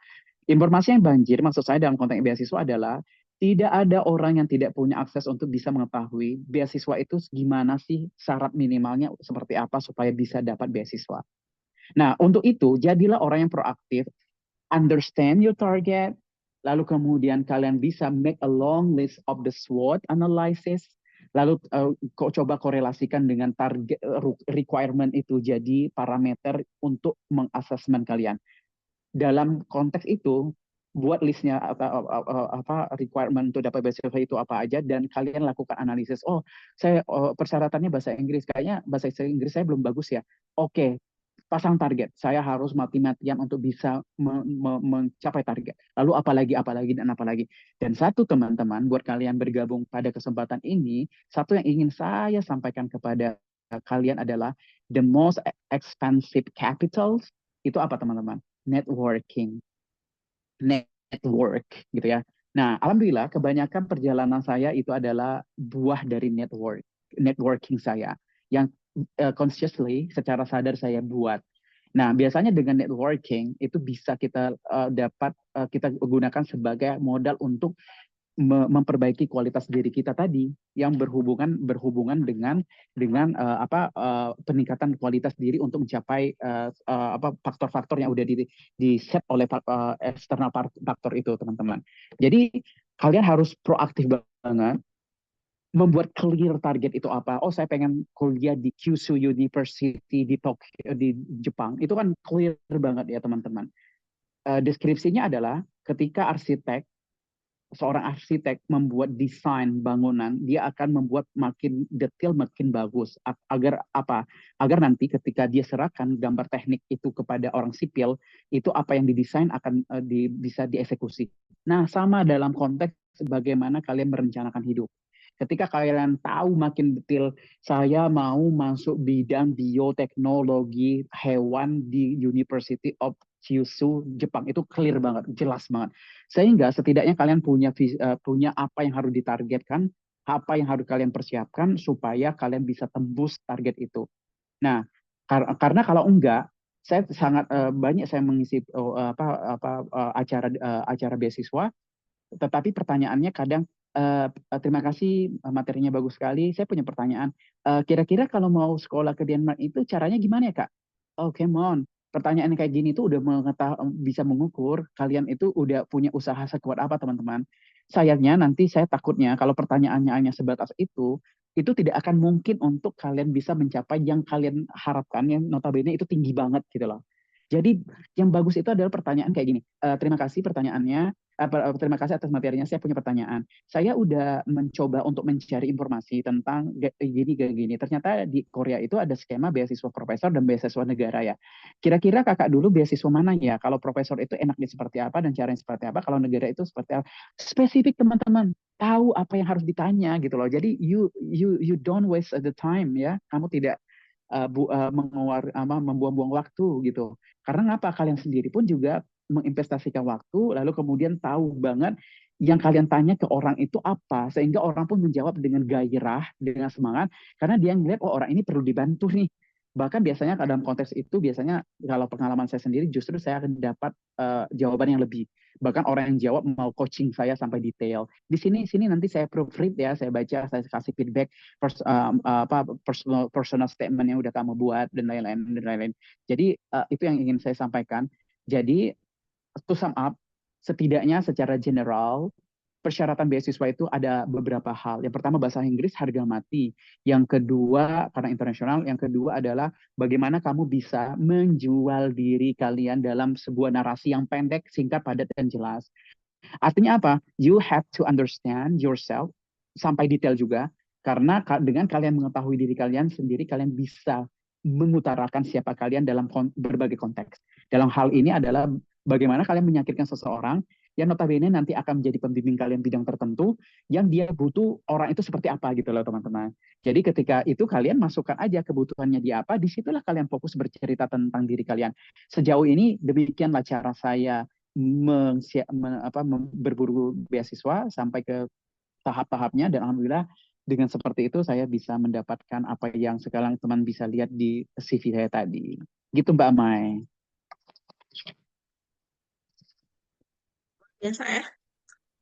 Informasi yang banjir maksud saya dalam konteks beasiswa adalah Tidak ada orang yang tidak punya akses untuk bisa mengetahui beasiswa itu gimana sih, syarat minimalnya seperti apa supaya bisa dapat beasiswa. Nah, untuk itu jadilah orang yang proaktif, understand your target, lalu kemudian kalian bisa make a long list of the SWOT analysis, lalu kok coba korelasikan dengan target requirement itu jadi parameter untuk mengassessment kalian. Dalam konteks itu, buat listnya apa requirement untuk dapat beasiswa itu apa aja, dan kalian lakukan analisis. Oh, saya persyaratannya bahasa Inggris, kayaknya bahasa Inggris saya belum bagus ya. Oke, pasang target. Saya harus mati-matian untuk bisa mencapai target. Lalu apalagi dan apalagi. Dan satu, teman-teman, buat kalian bergabung pada kesempatan ini, satu yang ingin saya sampaikan kepada kalian adalah the most expensive capitals itu apa, teman-teman? Networking, network gitu ya. Nah, alhamdulillah kebanyakan perjalanan saya itu adalah buah dari networking saya yang consciously secara sadar saya buat. Nah, biasanya dengan networking itu bisa kita dapat kita gunakan sebagai modal untuk memperbaiki kualitas diri kita tadi yang berhubungan dengan peningkatan kualitas diri untuk mencapai apa faktor-faktor yang udah di set oleh eksternal faktor itu, teman-teman. Jadi kalian harus proaktif banget membuat clear target itu apa. Oh, saya pengen kuliah di Kyushu University di Tokyo di Jepang. Itu kan clear banget ya, teman-teman. Deskripsinya adalah ketika seorang arsitek membuat desain bangunan, dia akan membuat makin detail, makin bagus. Agar apa? Agar nanti ketika dia serahkan gambar teknik itu kepada orang sipil, itu apa yang didesain akan bisa dieksekusi. Nah, sama dalam konteks bagaimana kalian merencanakan hidup. Ketika kalian tahu makin detail, saya mau masuk bidang bioteknologi hewan di University of Kyushu, Jepang. Itu clear banget, jelas banget. Sehingga setidaknya kalian punya apa yang harus ditargetkan, apa yang harus kalian persiapkan supaya kalian bisa tembus target itu. Nah, karena kalau enggak, saya sangat banyak saya mengisi acara beasiswa, tetapi pertanyaannya kadang terima kasih, materinya bagus sekali. Saya punya pertanyaan, kira-kira kalau mau sekolah ke Denmark itu caranya gimana ya, Kak? Oh, come on. Pertanyaan kayak gini tuh udah bisa mengukur kalian itu udah punya usaha sekuat apa, teman-teman. Sayangnya nanti saya takutnya kalau pertanyaannya hanya sebatas itu tidak akan mungkin untuk kalian bisa mencapai yang kalian harapkan, yang notabene itu tinggi banget gitu loh. Jadi yang bagus itu adalah pertanyaan kayak gini. Terima kasih pertanyaannya. Terima kasih atas materinya. Saya punya pertanyaan. Saya udah mencoba untuk mencari informasi tentang gini. Ternyata di Korea itu ada skema beasiswa profesor dan beasiswa negara ya. Kira-kira kakak dulu beasiswa mana ya? Kalau profesor itu enaknya seperti apa dan caranya seperti apa? Kalau negara itu seperti apa? Spesifik, teman-teman. Tahu apa yang harus ditanya gitu loh. Jadi you don't waste the time ya. Kamu tidak membuang-buang waktu gitu. Karena ngapa? Kalian sendiri pun juga menginvestasikan waktu, lalu kemudian tahu banget yang kalian tanya ke orang itu apa, sehingga orang pun menjawab dengan gairah, dengan semangat, karena dia ngeliat, oh orang ini perlu dibantu nih. Bahkan biasanya dalam konteks itu, biasanya kalau pengalaman saya sendiri, justru saya akan dapat jawaban yang lebih. Bahkan orang yang jawab mau coaching saya sampai detail. Di sini nanti saya proofread ya, saya baca, saya kasih feedback, personal statement yang udah kamu buat dan lain-lain. Jadi itu yang ingin saya sampaikan. Jadi to sum up, setidaknya secara general persyaratan beasiswa itu ada beberapa hal. Yang pertama bahasa Inggris harga mati. Yang kedua karena internasional. Yang kedua adalah bagaimana kamu bisa menjual diri kalian dalam sebuah narasi yang pendek, singkat, padat, dan jelas. Artinya apa? You have to understand yourself sampai detail juga. Karena dengan kalian mengetahui diri kalian sendiri, kalian bisa mengutarakan siapa kalian dalam berbagai konteks. Dalam hal ini adalah bagaimana kalian menyakitkan seseorang yang notabene nanti akan menjadi pembimbing kalian bidang tertentu yang dia butuh orang itu seperti apa gitu loh, teman-teman. Jadi ketika itu kalian masukkan aja kebutuhannya dia apa, disitulah kalian fokus bercerita tentang diri kalian. Sejauh ini demikianlah cara saya berburu beasiswa sampai ke tahap-tahapnya, dan alhamdulillah dengan seperti itu saya bisa mendapatkan apa yang sekarang teman bisa lihat di CV saya tadi. Gitu, Mbak Mai. Biasa ya.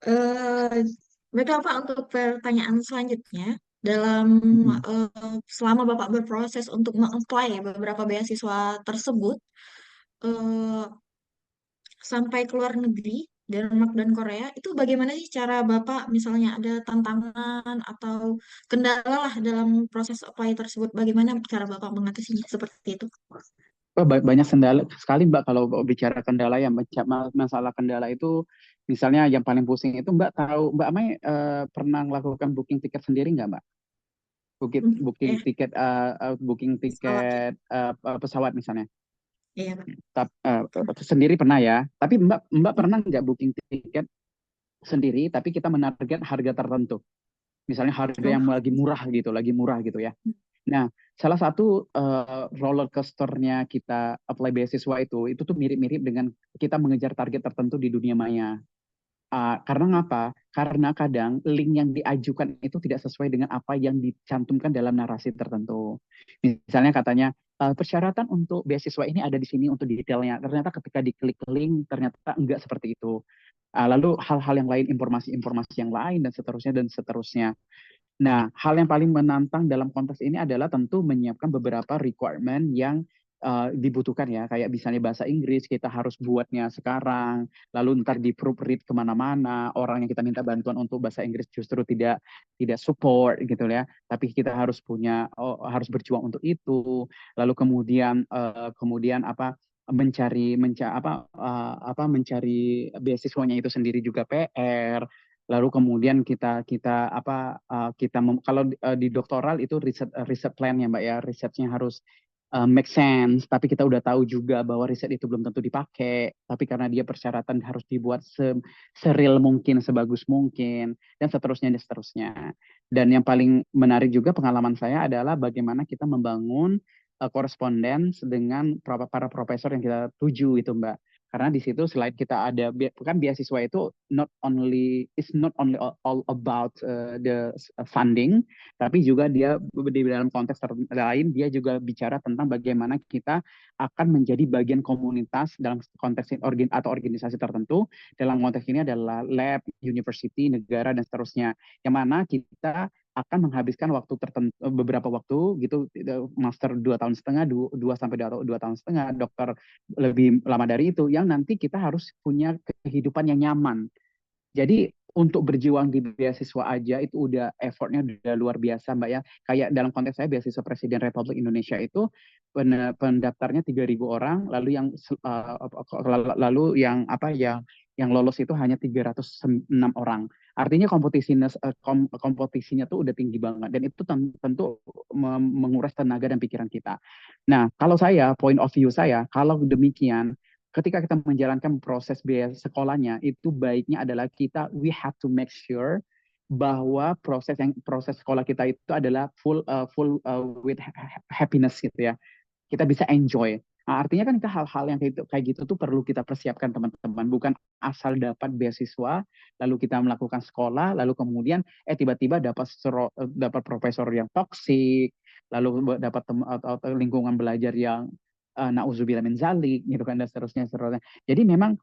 Eh, Baiklah Pak, untuk pertanyaan selanjutnya, dalam Mm-mm. selama Bapak berproses untuk meng-apply ya beberapa beasiswa tersebut, eh, sampai ke luar negeri, Denmark dan Korea, itu bagaimana sih cara Bapak, misalnya ada tantangan atau kendala lah dalam proses apply tersebut, bagaimana cara Bapak mengatasinya seperti itu? Oh, banyak kendala sekali Mbak kalau bicara kendala ya masalah kendala itu misalnya yang paling pusing itu Mbak tahu Mbak Amai pernah melakukan booking tiket sendiri nggak Mbak? Booking booking Ya, tiket booking pesawat ya. tiket pesawat misalnya. Iya, Pak. Sendiri pernah ya. Tapi Mbak Mbak pernah nggak booking tiket sendiri tapi kita menarget harga tertentu. Misalnya harga Oh, yang lagi murah gitu ya. Nah, salah satu roller coasternya kita apply beasiswa itu tuh mirip-mirip dengan kita mengejar target tertentu di dunia maya. Karena ngapa? Karena kadang link yang diajukan itu tidak sesuai dengan apa yang dicantumkan dalam narasi tertentu. Misalnya katanya persyaratan untuk beasiswa ini ada di sini untuk detailnya. Ternyata ketika diklik link ternyata enggak seperti itu. Lalu hal-hal yang lain, informasi-informasi yang lain dan seterusnya dan seterusnya. Nah, hal yang paling menantang dalam konteks ini adalah tentu menyiapkan beberapa requirement yang dibutuhkan ya, kayak misalnya bahasa Inggris kita harus buatnya sekarang, lalu ntar di proofread kemana-mana, orang yang kita minta bantuan untuk bahasa Inggris justru tidak tidak support gitu ya, tapi kita harus punya harus berjuang untuk itu, lalu kemudian apa mencari beasiswanya itu sendiri juga PR. Lalu kemudian kalau di doktoral itu riset plan ya Mbak ya, risetnya harus make sense, tapi kita udah tahu juga bahwa riset itu belum tentu dipakai, tapi karena dia persyaratan harus dibuat seril mungkin, sebagus mungkin, dan seterusnya dan seterusnya. Dan yang paling menarik juga pengalaman saya adalah bagaimana kita membangun korespondens dengan para profesor yang kita tuju itu Mbak. Karena di situ selain kita ada kan beasiswa itu it's not only all about the funding, tapi juga dia di dalam konteks lain dia juga bicara tentang bagaimana kita akan menjadi bagian komunitas dalam konteks atau organisasi tertentu. Dalam konteks ini adalah lab, university, negara dan seterusnya. Yang mana kita akan menghabiskan waktu tertentu beberapa waktu gitu, master 2 tahun setengah, 2 sampai 2 tahun setengah, dokter lebih lama dari itu, yang nanti kita harus punya kehidupan yang nyaman. Jadi untuk berjuang di beasiswa aja itu udah effortnya udah luar biasa Mbak ya. Kayak dalam konteks saya beasiswa Presiden Republik Indonesia itu pendaftarnya 3.000 orang, lalu yang lolos itu hanya 306 orang. Artinya kompetisinya tuh udah tinggi banget dan itu tentu menguras tenaga dan pikiran kita. Nah, kalau saya point of view saya kalau demikian ketika kita menjalankan proses biaya sekolahnya itu baiknya adalah we have to make sure bahwa proses sekolah kita itu adalah full with happiness gitu ya, kita bisa enjoy. Nah, artinya kan hal-hal yang kayak gitu tuh perlu kita persiapkan teman-teman, bukan asal dapat beasiswa lalu kita melakukan sekolah lalu kemudian tiba-tiba dapat profesor yang toksik, lalu dapat atau lingkungan belajar yang nauzubillah min zalik gitu kan dan seterusnya. Jadi memang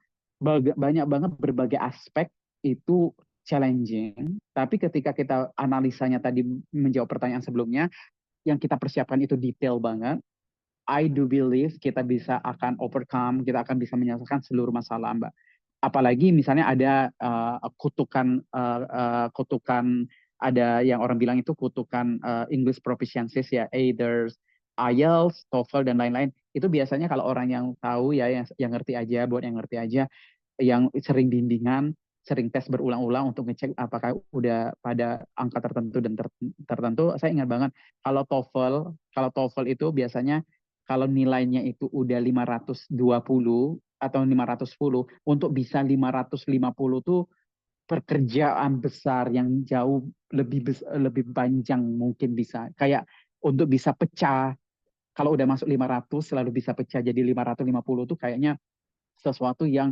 banyak banget berbagai aspek itu challenging, tapi ketika kita analisanya tadi menjawab pertanyaan sebelumnya, yang kita persiapkan itu detail banget. I do believe kita kita akan bisa menyelesaikan seluruh masalah, Mbak. Apalagi misalnya ada kutukan, ada yang orang bilang itu kutukan English proficiency ya, either IELTS, TOEFL dan lain-lain. Itu biasanya kalau orang yang tahu ya, yang ngerti aja, buat yang ngerti aja, yang sering bimbingan, sering tes berulang-ulang untuk ngecek apakah udah pada angka tertentu dan tertentu. Saya ingat banget kalau TOEFL itu biasanya kalau nilainya itu udah 520 atau 510, untuk bisa 550 tuh pekerjaan besar yang jauh lebih panjang mungkin bisa. Kayak untuk bisa pecah, kalau udah masuk 500 selalu bisa pecah jadi 550 tuh kayaknya sesuatu yang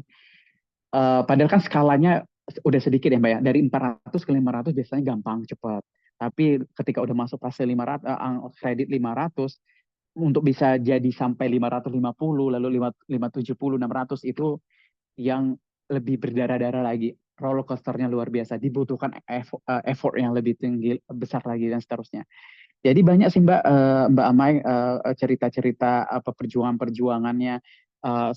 padahal kan skalanya udah sedikit ya Mbak ya. Dari 400 ke 500 biasanya gampang, cepat. Tapi ketika udah masuk fase 500, kredit 500, untuk bisa jadi sampai 550, lalu 570, 600 itu yang lebih berdarah-darah lagi. roller coasternya luar biasa, dibutuhkan effort yang lebih tinggi, besar lagi dan seterusnya. Jadi banyak sih Mbak Amai, cerita-cerita apa perjuangan-perjuangannya,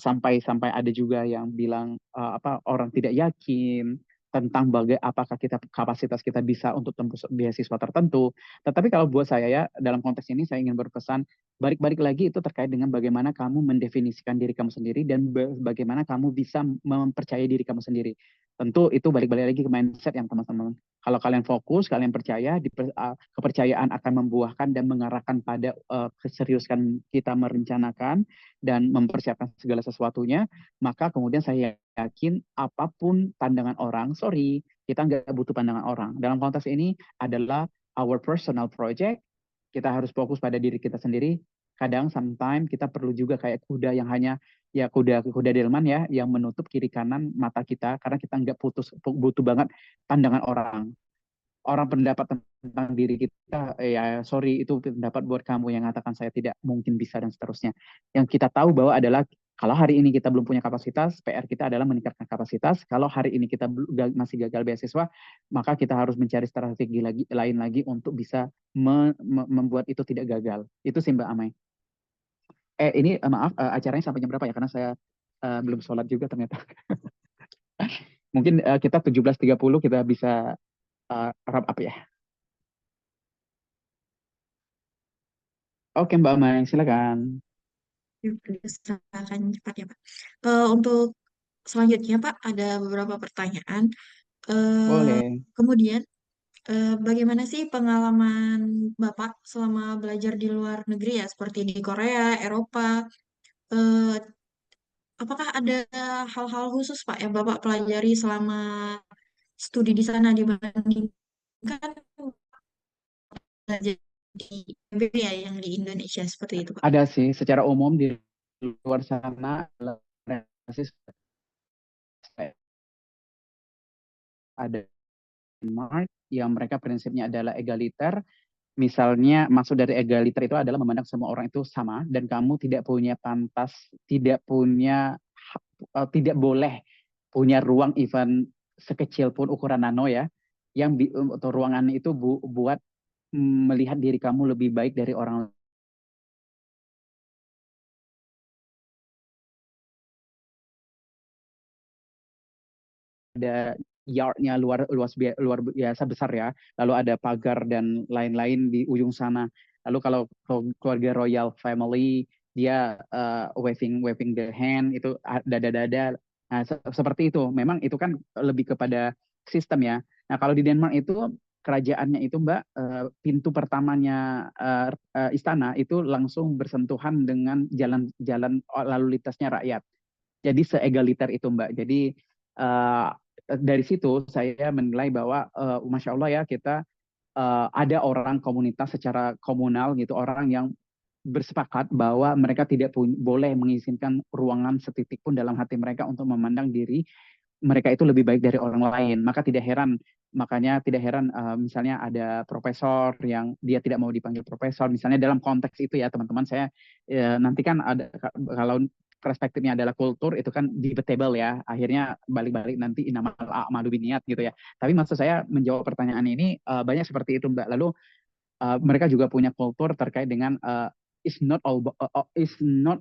sampai ada juga yang bilang apa orang tidak yakin tentang apakah kapasitas kita bisa untuk tembus beasiswa tertentu. Tetapi kalau buat saya ya dalam konteks ini saya ingin berpesan balik-balik lagi itu terkait dengan bagaimana kamu mendefinisikan diri kamu sendiri dan bagaimana kamu bisa mempercayai diri kamu sendiri. Tentu itu balik-balik lagi ke mindset yang teman-teman. Kalau kalian fokus, kalian percaya, kepercayaan akan membuahkan dan mengarahkan pada keseriusan kita merencanakan dan mempersiapkan segala sesuatunya, maka kemudian saya yakin apapun pandangan orang, sorry, kita nggak butuh pandangan orang. Dalam konteks ini adalah our personal project, kita harus fokus pada diri kita sendiri. Kadang, sometimes kita perlu juga kayak kuda yang hanya ya kuda kuda delman ya yang menutup kiri kanan mata kita karena kita nggak butuh banget pandangan orang pendapat tentang diri kita, ya sorry itu pendapat buat kamu yang mengatakan saya tidak mungkin bisa dan seterusnya. Yang kita tahu bahwa adalah kalau hari ini kita belum punya kapasitas, PR kita adalah meningkatkan kapasitas. Kalau hari ini kita masih gagal beasiswa, maka kita harus mencari strategi lain lagi untuk bisa membuat itu tidak gagal. Itu sih Mbak Amai. Ini maaf, acaranya sampai jam berapa ya? Karena saya belum sholat juga ternyata. Mungkin kita 17.30 kita bisa wrap up ya. Oke Mbak Amai, silakan. Silakan cepat ya Pak. Untuk selanjutnya Pak, ada beberapa pertanyaan. Boleh. Kemudian, bagaimana sih pengalaman Bapak selama belajar di luar negeri ya, seperti di Korea, Eropa? Eh, apakah ada hal-hal khusus Pak yang Bapak pelajari selama studi di sana dibandingkan belajar di PBB ya yang di Indonesia seperti itu Pak? Ada sih, secara umum di luar sana ada Denmark yang mereka prinsipnya adalah egaliter. Misalnya maksud dari egaliter itu adalah memandang semua orang itu sama dan kamu tidak punya pantas, tidak punya, tidak boleh punya ruang event sekecil pun ukuran nano ya, yang atau ruangan itu buat melihat diri kamu lebih baik dari orang ada yardnya luar biasa besar ya. Lalu ada pagar dan lain-lain di ujung sana. Lalu kalau keluarga royal family dia waving waving the hand itu dada-dada. Nah, seperti itu. Memang itu kan lebih kepada sistem ya. Nah, kalau di Denmark itu kerajaannya itu Mbak, pintu pertamanya istana itu langsung bersentuhan dengan jalan-jalan lalu lintasnya rakyat. Jadi seegaliter itu Mbak. Jadi uh, dari situ saya menilai bahwa masya Allah ya kita ada orang komunitas secara komunal gitu, orang yang bersepakat bahwa mereka tidak boleh mengizinkan ruangan setitik pun dalam hati mereka untuk memandang diri mereka itu lebih baik dari orang lain. Makanya tidak heran misalnya ada profesor yang dia tidak mau dipanggil profesor. Misalnya dalam konteks itu ya teman-teman, saya nanti kan ada kalau perspektifnya adalah kultur itu kan debatable ya. Akhirnya balik-balik nanti inamal a'malu biniat gitu ya. Tapi maksud saya menjawab pertanyaan ini banyak seperti itu Mbak. Lalu mereka juga punya kultur terkait dengan it's not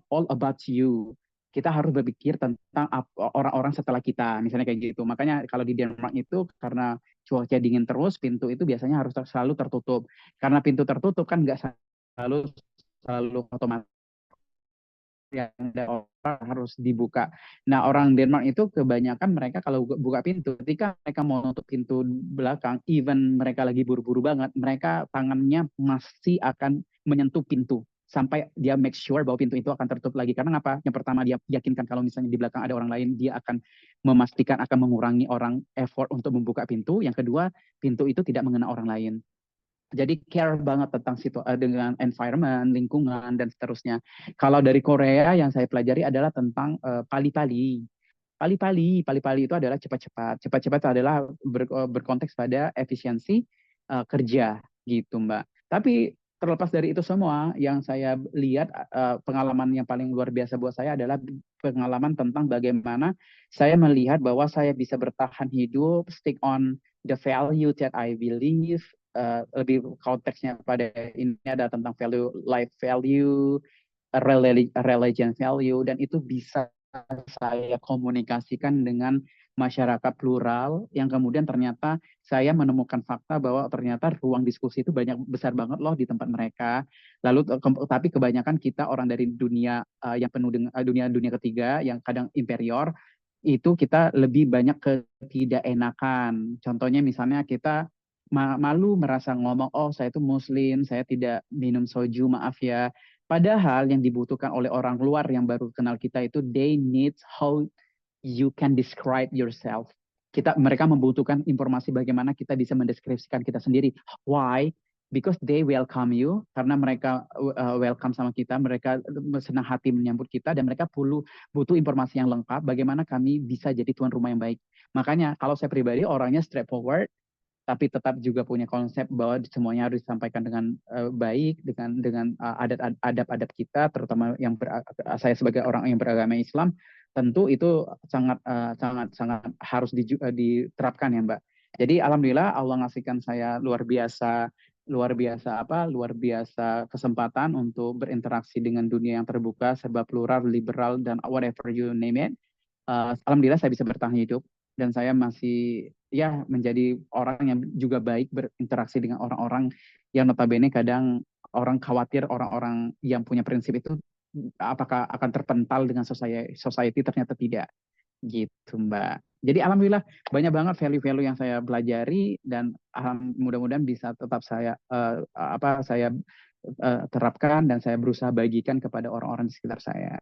all about you. Kita harus berpikir tentang orang-orang setelah kita, misalnya kayak gitu. Makanya kalau di Denmark itu karena cuaca dingin terus, pintu itu biasanya harus selalu tertutup. Karena pintu tertutup kan nggak selalu selalu otomatis yang ada orang harus dibuka. Nah, orang Denmark itu kebanyakan mereka kalau buka pintu, ketika mereka mau nutup pintu belakang, even mereka lagi buru-buru banget, mereka tangannya masih akan menyentuh pintu sampai dia make sure bahwa pintu itu akan tertutup lagi. Karena apa? Yang pertama dia yakinkan kalau misalnya di belakang ada orang lain, dia akan memastikan akan mengurangi orang effort untuk membuka pintu. Yang kedua, pintu itu tidak mengenai orang lain. Jadi care banget tentang dengan environment, lingkungan dan seterusnya. Kalau dari Korea yang saya pelajari adalah tentang pali-pali. Pali-pali itu adalah cepat-cepat. Cepat-cepat itu adalah berkonteks pada efisiensi kerja gitu, Mbak. Tapi terlepas dari itu semua, yang saya lihat pengalaman yang paling luar biasa buat saya adalah pengalaman tentang bagaimana saya melihat bahwa saya bisa bertahan hidup, stick on the value that I believe. Lebih konteksnya pada ini ada tentang value, life value, religion value, dan itu bisa saya komunikasikan dengan masyarakat plural yang kemudian ternyata saya menemukan fakta bahwa ternyata ruang diskusi itu banyak besar banget loh di tempat mereka. Lalu tapi kebanyakan kita orang dari dunia yang penuh dengan dunia dunia ketiga yang kadang inferior itu kita lebih banyak ketidakenakan. Contohnya misalnya kita malu merasa ngomong, oh saya itu muslim, saya tidak minum soju, maaf ya. Padahal yang dibutuhkan oleh orang luar yang baru kenal kita itu they need how you can describe yourself. Mereka membutuhkan informasi bagaimana kita bisa mendeskripsikan kita sendiri. Why? Because they welcome you, karena mereka welcome sama kita, mereka senang hati menyambut kita, dan mereka butuh informasi yang lengkap bagaimana kami bisa jadi tuan rumah yang baik. Makanya kalau saya pribadi orangnya straightforward, tapi tetap juga punya konsep bahwa semuanya harus disampaikan dengan baik, dengan adab-adab kita, terutama saya sebagai orang yang beragama Islam, tentu itu sangat sangat sangat harus diterapkan ya Mbak. Jadi alhamdulillah Allah ngasihkan saya luar biasa kesempatan untuk berinteraksi dengan dunia yang terbuka, serba plural, liberal, dan whatever you name it. Alhamdulillah saya bisa bertahan hidup, dan saya masih ya menjadi orang yang juga baik berinteraksi dengan orang-orang yang notabene kadang orang khawatir orang-orang yang punya prinsip itu apakah akan terpental dengan society, ternyata tidak gitu Mbak. Jadi alhamdulillah banyak banget value-value yang saya pelajari, dan mudah-mudahan bisa tetap saya terapkan dan saya berusaha bagikan kepada orang-orang di sekitar saya.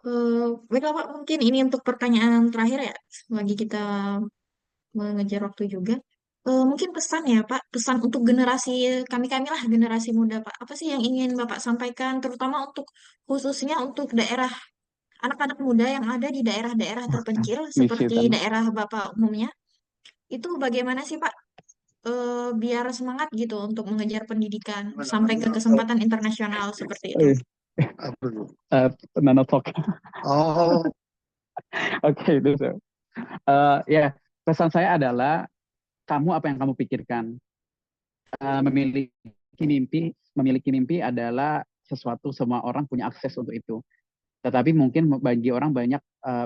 Baiklah Pak, mungkin ini untuk pertanyaan terakhir ya, lagi kita mengejar waktu juga. Mungkin pesan ya Pak, pesan untuk generasi kami-kami lah, generasi muda Pak. Apa sih yang ingin Bapak sampaikan, terutama untuk khususnya untuk daerah anak-anak muda yang ada di daerah-daerah terpencil Misi seperti utama. daerah Bapak umumnya, itu bagaimana sih Pak biar semangat gitu untuk mengejar pendidikan sampai ke kesempatan internasional seperti itu? Nanotalk. Oh, oke, itu. Ya, pesan saya adalah kamu apa yang kamu pikirkan. Memiliki mimpi adalah sesuatu semua orang punya akses untuk itu. Tetapi mungkin bagi orang banyak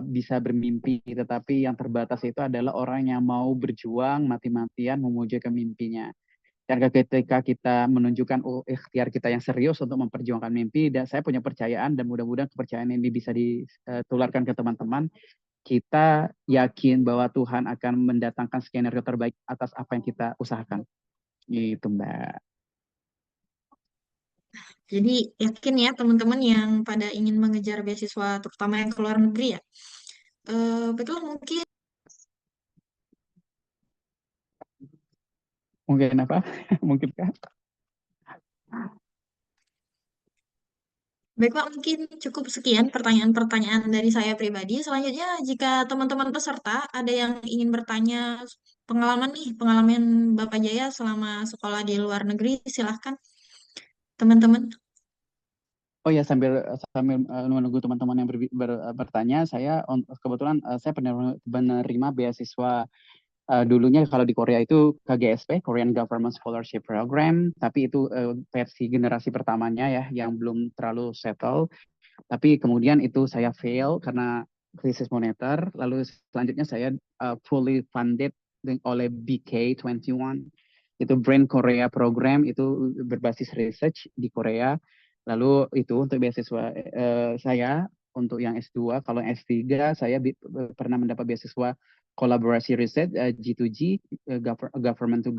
bisa bermimpi, tetapi yang terbatas itu adalah orang yang mau berjuang mati-matian mewujudkan mimpinya. Dan ketika kita menunjukkan ikhtiar kita yang serius untuk memperjuangkan mimpi, dan saya punya percayaan dan mudah-mudahan kepercayaan ini bisa ditularkan ke teman-teman, kita yakin bahwa Tuhan akan mendatangkan skenario terbaik atas apa yang kita usahakan. Gitu, Mbak. Jadi yakin ya teman-teman yang pada ingin mengejar beasiswa terutama yang ke luar negeri ya. Betul mungkin Mungkin apa? Mungkinkah? baik Pak, mungkin cukup sekian pertanyaan-pertanyaan dari saya pribadi. Selanjutnya jika teman-teman peserta ada yang ingin bertanya pengalaman nih, pengalaman Bapak Jaya selama sekolah di luar negeri, silahkan teman-teman. Oh ya, sambil sambil menunggu teman-teman yang bertanya, kebetulan saya penerima beasiswa dulunya kalau di Korea itu KGSP, Korean Government Scholarship Program, tapi itu versi generasi pertamanya ya, yang belum terlalu settle. Tapi kemudian itu saya fail karena krisis moneter. Lalu selanjutnya saya fully funded oleh BK21. Itu Brain Korea Program, itu berbasis research di Korea. Lalu itu untuk beasiswa saya untuk yang S2. Kalau yang S3 saya pernah mendapat beasiswa kolaborasi riset G2G, government to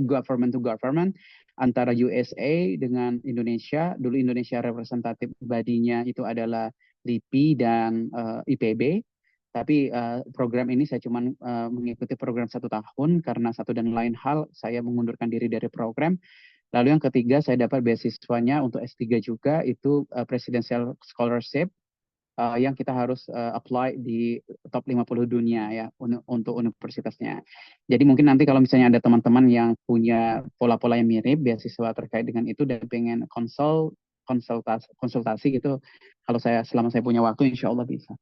government to government, antara USA dengan Indonesia. Dulu Indonesia representatif badinya itu adalah LIPI dan IPB. Tapi program ini saya cuma mengikuti program 1 tahun karena satu dan lain hal saya mengundurkan diri dari program. Lalu yang ketiga saya dapat beasiswanya untuk S3 juga, itu Presidential Scholarship yang kita harus apply di top 50 dunia ya untuk universitasnya. Jadi mungkin nanti kalau misalnya ada teman-teman yang punya pola-pola yang mirip beasiswa terkait dengan itu dan pengen konsultasi gitu, kalau selama saya punya waktu insya Allah bisa.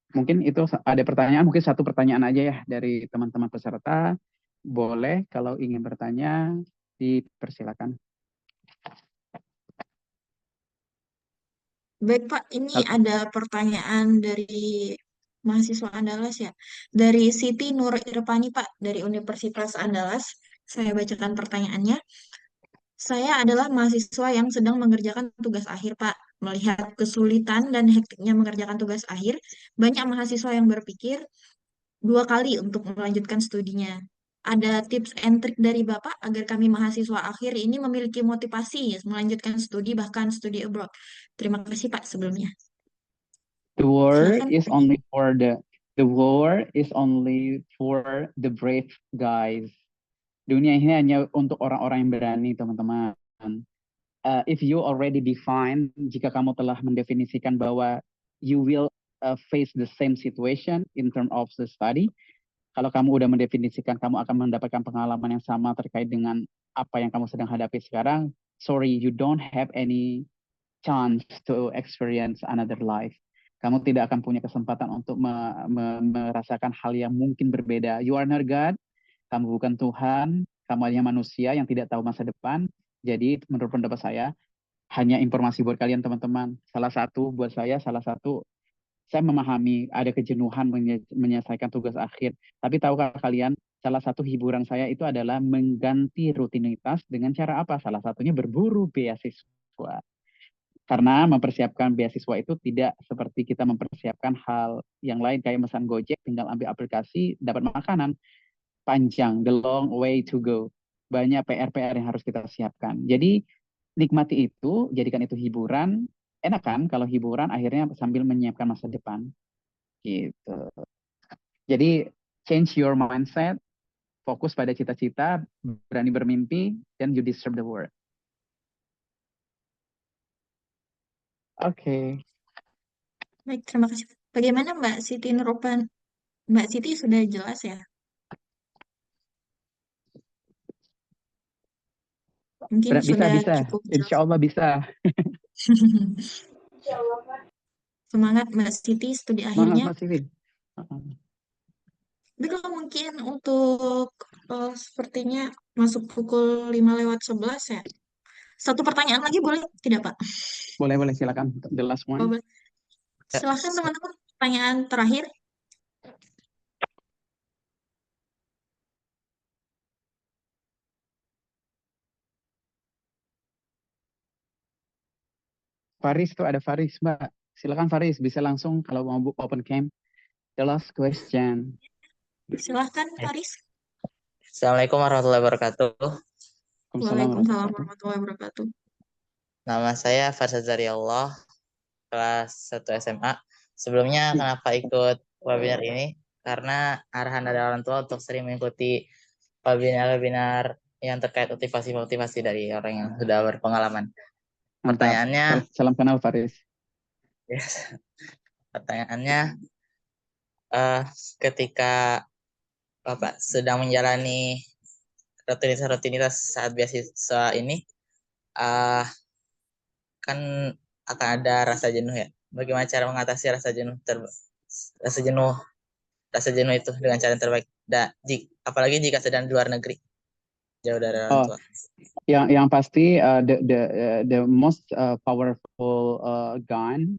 Mungkin itu ada pertanyaan, mungkin satu pertanyaan aja ya dari teman-teman peserta. Boleh kalau ingin bertanya, dipersilakan. Baik Pak, ini Hal- ada pertanyaan dari mahasiswa Andalas ya. Dari Siti Nur Irfani Pak, dari Universitas Andalas. Saya bacakan pertanyaannya. Saya adalah mahasiswa yang sedang mengerjakan tugas akhir Pak. Melihat kesulitan dan hektiknya mengerjakan tugas akhir, banyak mahasiswa yang berpikir 2 kali untuk melanjutkan studinya. Ada tips and trik dari Bapak agar kami mahasiswa akhir ini memiliki motivasi melanjutkan studi bahkan studi abroad. Terima kasih Pak sebelumnya. The war Silahkan. is only for the war is only for the brave guys. Dunia ini hanya untuk orang-orang yang berani, teman-teman. If you already define, jika kamu telah mendefinisikan bahwa you will face the same situation in terms of the study, kalau kamu udah mendefinisikan kamu akan mendapatkan pengalaman yang sama terkait dengan apa yang kamu sedang hadapi sekarang, sorry, you don't have any chance to experience another life. Kamu tidak akan punya kesempatan untuk merasakan hal yang mungkin berbeda. You are not God, kamu bukan Tuhan, kamu hanya manusia yang tidak tahu masa depan. Jadi menurut pendapat saya, hanya informasi buat kalian teman-teman. Salah satu saya memahami ada kejenuhan menyelesaikan tugas akhir. Tapi tahukah kalian, salah satu hiburan saya itu adalah mengganti rutinitas dengan cara apa? Salah satunya berburu beasiswa. Karena mempersiapkan beasiswa itu tidak seperti kita mempersiapkan hal yang lain kayak mesan Gojek, tinggal ambil aplikasi, dapat makanan. Panjang, the long way to go. Banyak PR-PR yang harus kita siapkan. Jadi nikmati itu, jadikan itu hiburan. Enak kan kalau hiburan akhirnya sambil menyiapkan masa depan. Gitu. Jadi change your mindset, fokus pada cita-cita, berani bermimpi, dan you deserve the world. Oke. Baik, terima kasih. Bagaimana Mbak Siti Nurupan? Mbak Siti sudah jelas ya? Mungkin Bisa, sudah bisa. cukup jelas. Insya Allah bisa. Semangat Mbak Siti studi Semangat akhirnya. Mas Iwi. Baiklah mungkin untuk sepertinya masuk pukul 5:11 ya. Satu pertanyaan lagi boleh tidak Pak? Boleh, boleh. Silakan. The last Oh, one. Ya, silahkan teman-teman. Pertanyaan terakhir. Faris tuh ada Faris, Mbak. Silakan Faris, bisa langsung kalau mau open cam. The last question. Silahkan ya. Faris. Assalamualaikum warahmatullahi wabarakatuh. Waalaikumsalam Waalaikumsalam warahmatullahi wabarakatuh. warahmatullahi wabarakatuh. Nama saya Farsad Zariallah, kelas 1 SMA. Sebelumnya kenapa ikut webinar ini? Karena arahan dari orang tua untuk sering mengikuti webinar-webinar yang terkait motivasi-motivasi dari orang yang sudah berpengalaman. Mantap. Pertanyaannya, Salam kenal Faris. pertanyaannya, eh, ketika Bapak sedang menjalani rutinitas saat beasiswa ini, eh, kan akan ada rasa jenuh ya. Bagaimana cara mengatasi rasa jenuh rasa jenuh itu dengan cara yang terbaik. Apalagi jika sedang di luar negeri, jauh dari orang Oh, tua. yang pasti the most powerful gun,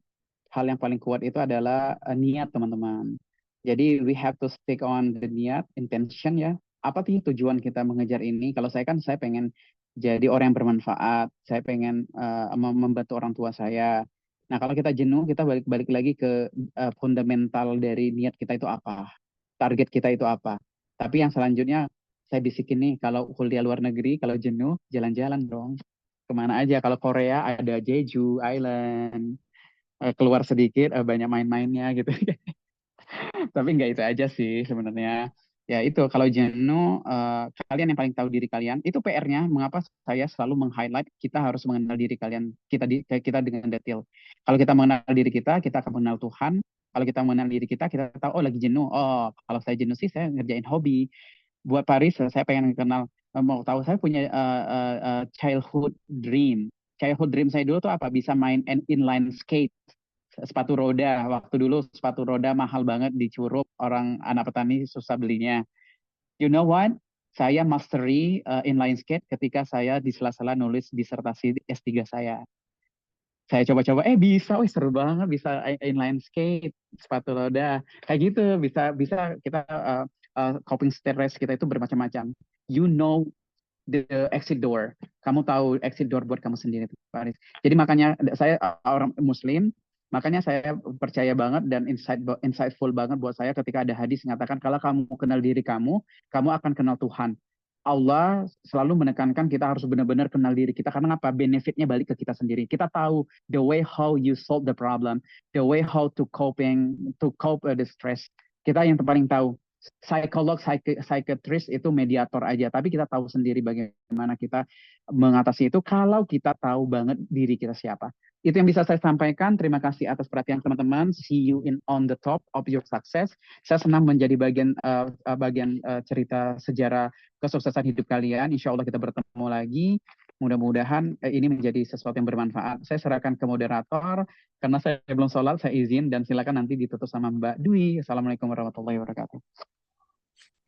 hal yang paling kuat itu adalah niat teman-teman. Jadi we have to stick on the niat, intention ya. Apa sih tujuan kita mengejar ini? Kalau saya pengen jadi orang yang bermanfaat. Saya pengen membantu orang tua saya. Nah kalau kita jenuh, kita balik lagi ke fundamental dari niat kita itu apa? Target kita itu apa? Tapi yang selanjutnya saya bisikin nih, kalau kuliah luar negeri, kalau jenuh, jalan-jalan dong. Kemana aja? Kalau Korea ada Jeju Island, keluar sedikit banyak main-mainnya gitu. Tapi nggak itu aja sih sebenarnya. Ya itu kalau jenuh, kalian yang paling tahu diri kalian. Itu PR-nya. Mengapa saya selalu meng-highlight kita harus mengenal diri kalian kita dengan detail. Kalau kita mengenal diri kita akan mengenal Tuhan. Kalau kita mengenal diri kita tahu oh lagi jenuh. Oh kalau saya jenuh sih saya ngerjain hobi. Buat Paris, saya pengen kenal. Mau tahu saya punya childhood dream. Childhood dream saya dulu tuh apa? Bisa main inline skate sepatu roda. Waktu dulu sepatu roda mahal banget di Curup, orang anak petani susah belinya. You know what? Saya mastery inline skate ketika saya di sela-sela nulis disertasi S3 saya. Saya coba-coba, bisa, seru banget, bisa inline skate, sepatu roda, kayak gitu, bisa bisa kita coping stress kita itu bermacam-macam. You know the exit door. Kamu tahu exit door buat kamu sendiri, Faris. Jadi makanya saya orang Muslim, makanya saya percaya banget dan insightful banget buat saya ketika ada hadis mengatakan kalau kamu kenal diri kamu akan kenal Tuhan. Allah selalu menekankan kita harus benar-benar kenal diri kita karena apa? Benefitnya balik ke kita sendiri. Kita tahu the way how you solve the problem, the way how to cope with the stress. Kita yang paling tahu psikolog, psikiatris itu mediator aja, tapi kita tahu sendiri bagaimana kita mengatasi itu kalau kita tahu banget diri kita siapa. Itu yang bisa saya sampaikan. Terima kasih atas perhatian teman-teman. See you on the top of your success. Saya senang menjadi bagian cerita sejarah kesuksesan hidup kalian. Insya Allah kita bertemu lagi. Mudah-mudahan ini menjadi sesuatu yang bermanfaat. Saya serahkan ke moderator karena saya belum sholat. Saya izin dan silakan nanti ditutup sama Mbak Dwi. Assalamualaikum warahmatullahi wabarakatuh.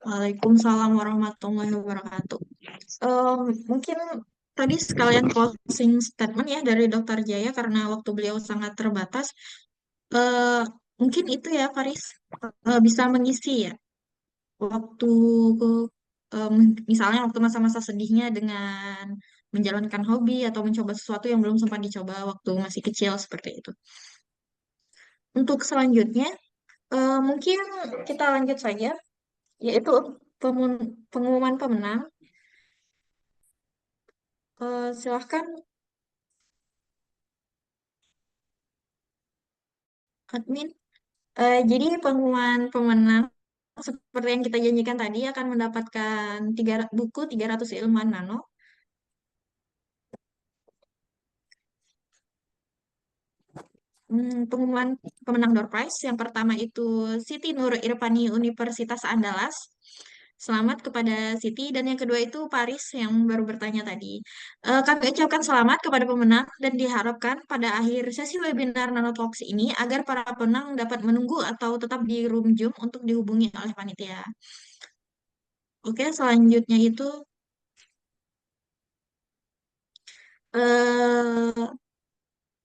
Waalaikumsalam warahmatullahi wabarakatuh. Mungkin tadi sekalian closing statement ya dari Dokter Jaya karena waktu beliau sangat terbatas. Eh, Mungkin itu ya, Faris, bisa mengisi ya waktu misalnya waktu masa-masa sedihnya dengan menjalankan hobi atau mencoba sesuatu yang belum sempat dicoba waktu masih kecil seperti itu. Untuk selanjutnya, mungkin kita lanjut saja, yaitu pengumuman pemenang. Silahkan admin. Jadi pengumuman pemenang seperti yang kita janjikan tadi akan mendapatkan buku 300 ilmuwan nano. Pengumuman pemenang door prize yang pertama itu Siti Nur Irfani Universitas Andalas. Selamat kepada Siti, dan yang kedua itu Paris yang baru bertanya tadi. Kami ucapkan selamat kepada pemenang dan diharapkan pada akhir sesi webinar Nanotalks ini agar para pemenang dapat menunggu atau tetap di room Zoom untuk dihubungi oleh panitia. Oke, selanjutnya itu eh,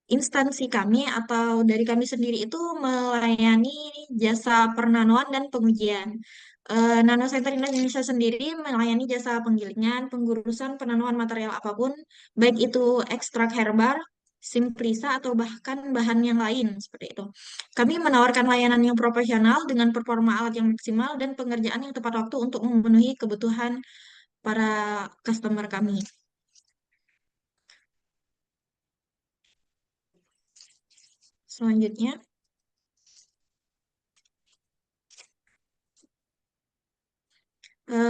instansi kami atau dari kami sendiri itu melayani jasa pernanoan dan pengujian. Nano Center Indonesia sendiri melayani jasa penggilingan, penggurusan, penanaman material apapun, baik itu ekstrak herbal, simprisa, atau bahkan bahan yang lain seperti itu. Kami menawarkan layanan yang profesional dengan performa alat yang maksimal dan pengerjaan yang tepat waktu untuk memenuhi kebutuhan para customer kami. Selanjutnya,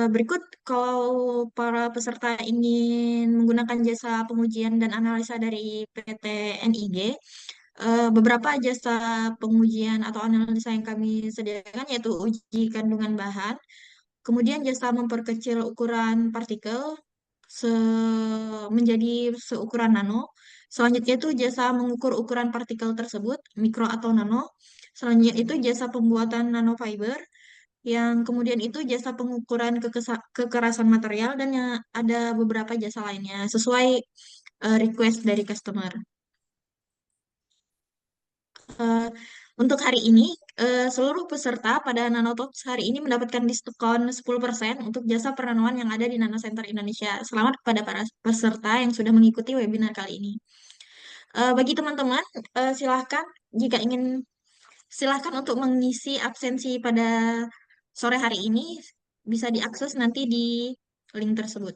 berikut kalau para peserta ingin menggunakan jasa pengujian dan analisa dari PT NIG, beberapa jasa pengujian atau analisa yang kami sediakan yaitu uji kandungan bahan, kemudian jasa memperkecil ukuran partikel menjadi seukuran nano. Selanjutnya itu jasa mengukur ukuran partikel tersebut, mikro atau nano. Selanjutnya itu jasa pembuatan nanofiber, yang kemudian itu jasa pengukuran kekerasan material, dan yang ada beberapa jasa lainnya sesuai request dari customer. Eh, untuk hari ini, seluruh peserta pada Nanotalks hari ini mendapatkan diskon 10% untuk jasa pernanuan yang ada di Nano Center Indonesia. Selamat kepada para peserta yang sudah mengikuti webinar kali ini. Bagi teman-teman, silahkan jika ingin silahkan untuk mengisi absensi pada sore hari ini bisa diakses nanti di link tersebut.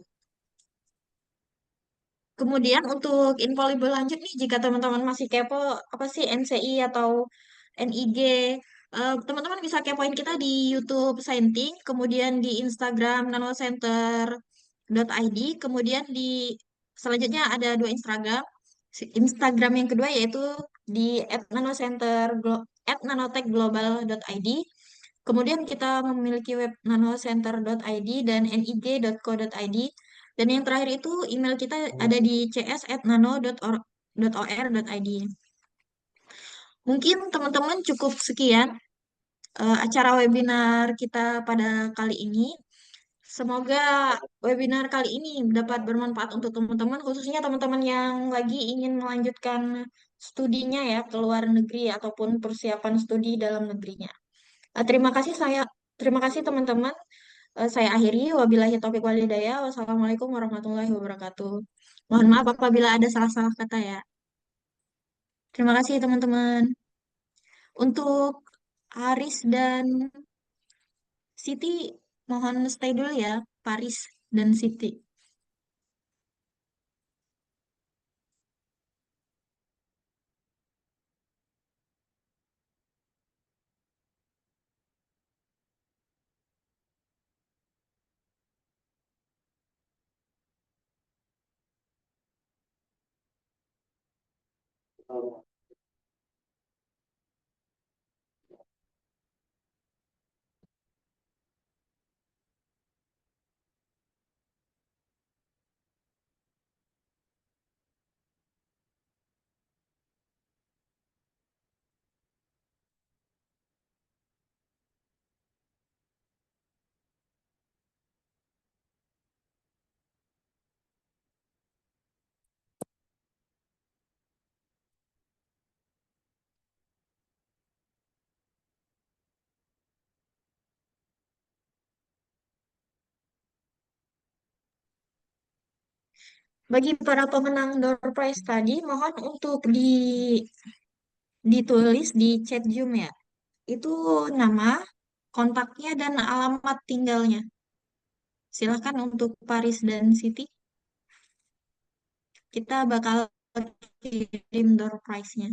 Kemudian untuk info lebih lanjut nih, jika teman-teman masih kepo apa sih NCI atau NIG, Teman-teman bisa kepoin kita di YouTube Sainting, kemudian di Instagram nanocenter.id, kemudian di selanjutnya ada dua Instagram. Instagram yang kedua yaitu di @nanotechglobal.id. Kemudian kita memiliki web nanocenter.id dan nig.co.id. Dan yang terakhir itu email kita ada di cs@nano.or.id. Mungkin teman-teman cukup sekian acara webinar kita pada kali ini. Semoga webinar kali ini dapat bermanfaat untuk teman-teman, khususnya teman-teman yang lagi ingin melanjutkan studinya ya ke luar negeri ataupun persiapan studi dalam negerinya. Terima kasih teman-teman. Saya akhiri. Wabillahi taufiq walhidayah. Wassalamualaikum warahmatullahi wabarakatuh. Mohon maaf apabila ada salah-salah kata ya. Terima kasih teman-teman. Untuk Aris dan Siti, mohon stay dulu ya, Paris dan Siti. Bagi para pemenang door prize tadi, mohon untuk ditulis di chat Zoom ya. Itu nama, kontaknya, dan alamat tinggalnya. Silahkan untuk Paris dan Siti. Kita bakal kirim door prize-nya.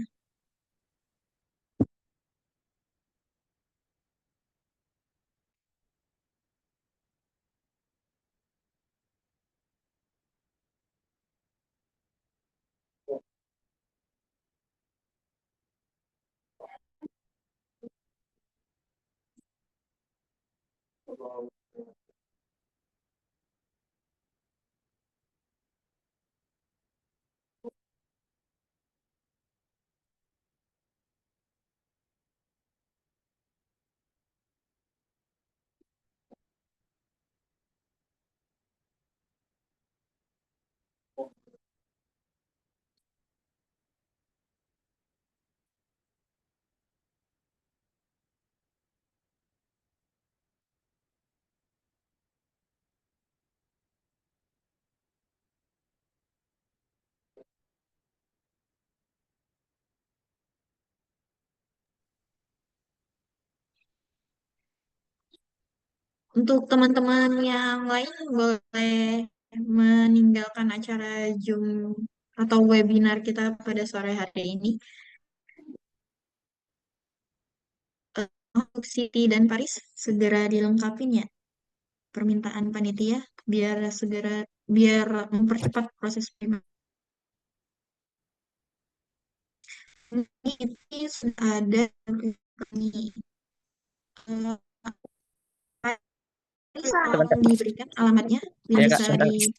Untuk teman-teman yang lain boleh meninggalkan acara Zoom atau webinar kita pada sore hari ini. Untuk Siti dan Paris segera dilengkapin ya permintaan panitia biar mempercepat proses payment. Ini sudah ada kami Teman-teman. diberikan alamatnya yang Ya, Kak, bisa sebentar. di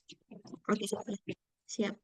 oke siap.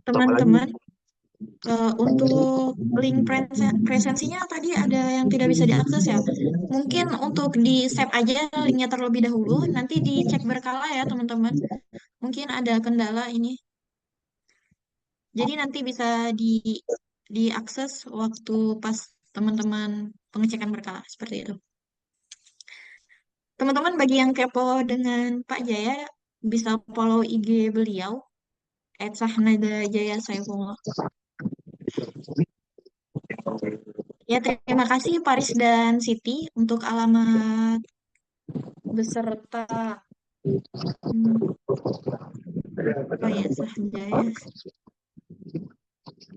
Teman-teman, untuk link presensinya tadi ada yang tidak bisa diakses ya. Mungkin untuk di save aja linknya terlebih dahulu, nanti dicek berkala ya teman-teman. Mungkin ada kendala ini. Jadi nanti bisa diakses waktu pas teman-teman pengecekan berkala seperti itu. Teman-teman bagi yang kepo dengan Pak Jaya bisa follow IG beliau @sahnadajaya_saifullah. Ya, terima kasih Paris dan Siti untuk alamat beserta oh ya Sahjaya.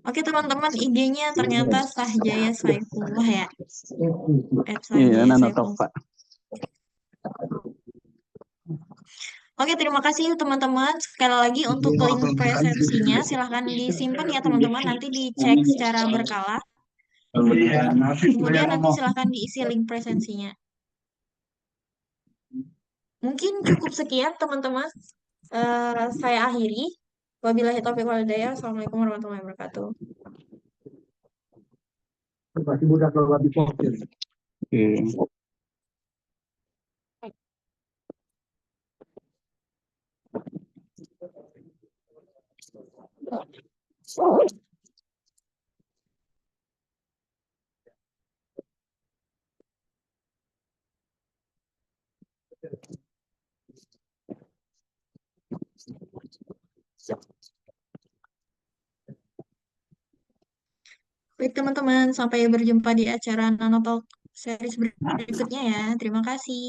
Oke teman-teman, IG-nya ternyata Sahjaya Saifullah ya. Iya, Sahjaya Nano top, Saifullah. Pak. Oke, terima kasih teman-teman. Sekali lagi untuk link presensinya silahkan disimpan ya teman-teman. Nanti dicek secara berkala. Kemudian nanti silahkan diisi link presensinya. Mungkin cukup sekian teman-teman. Saya akhiri. Wabillahi taufiq wal hidayah. Assalamualaikum warahmatullahi wabarakatuh. Oke. Baik teman-teman, sampai berjumpa di acara Nanotalk series berikutnya ya. Terima kasih.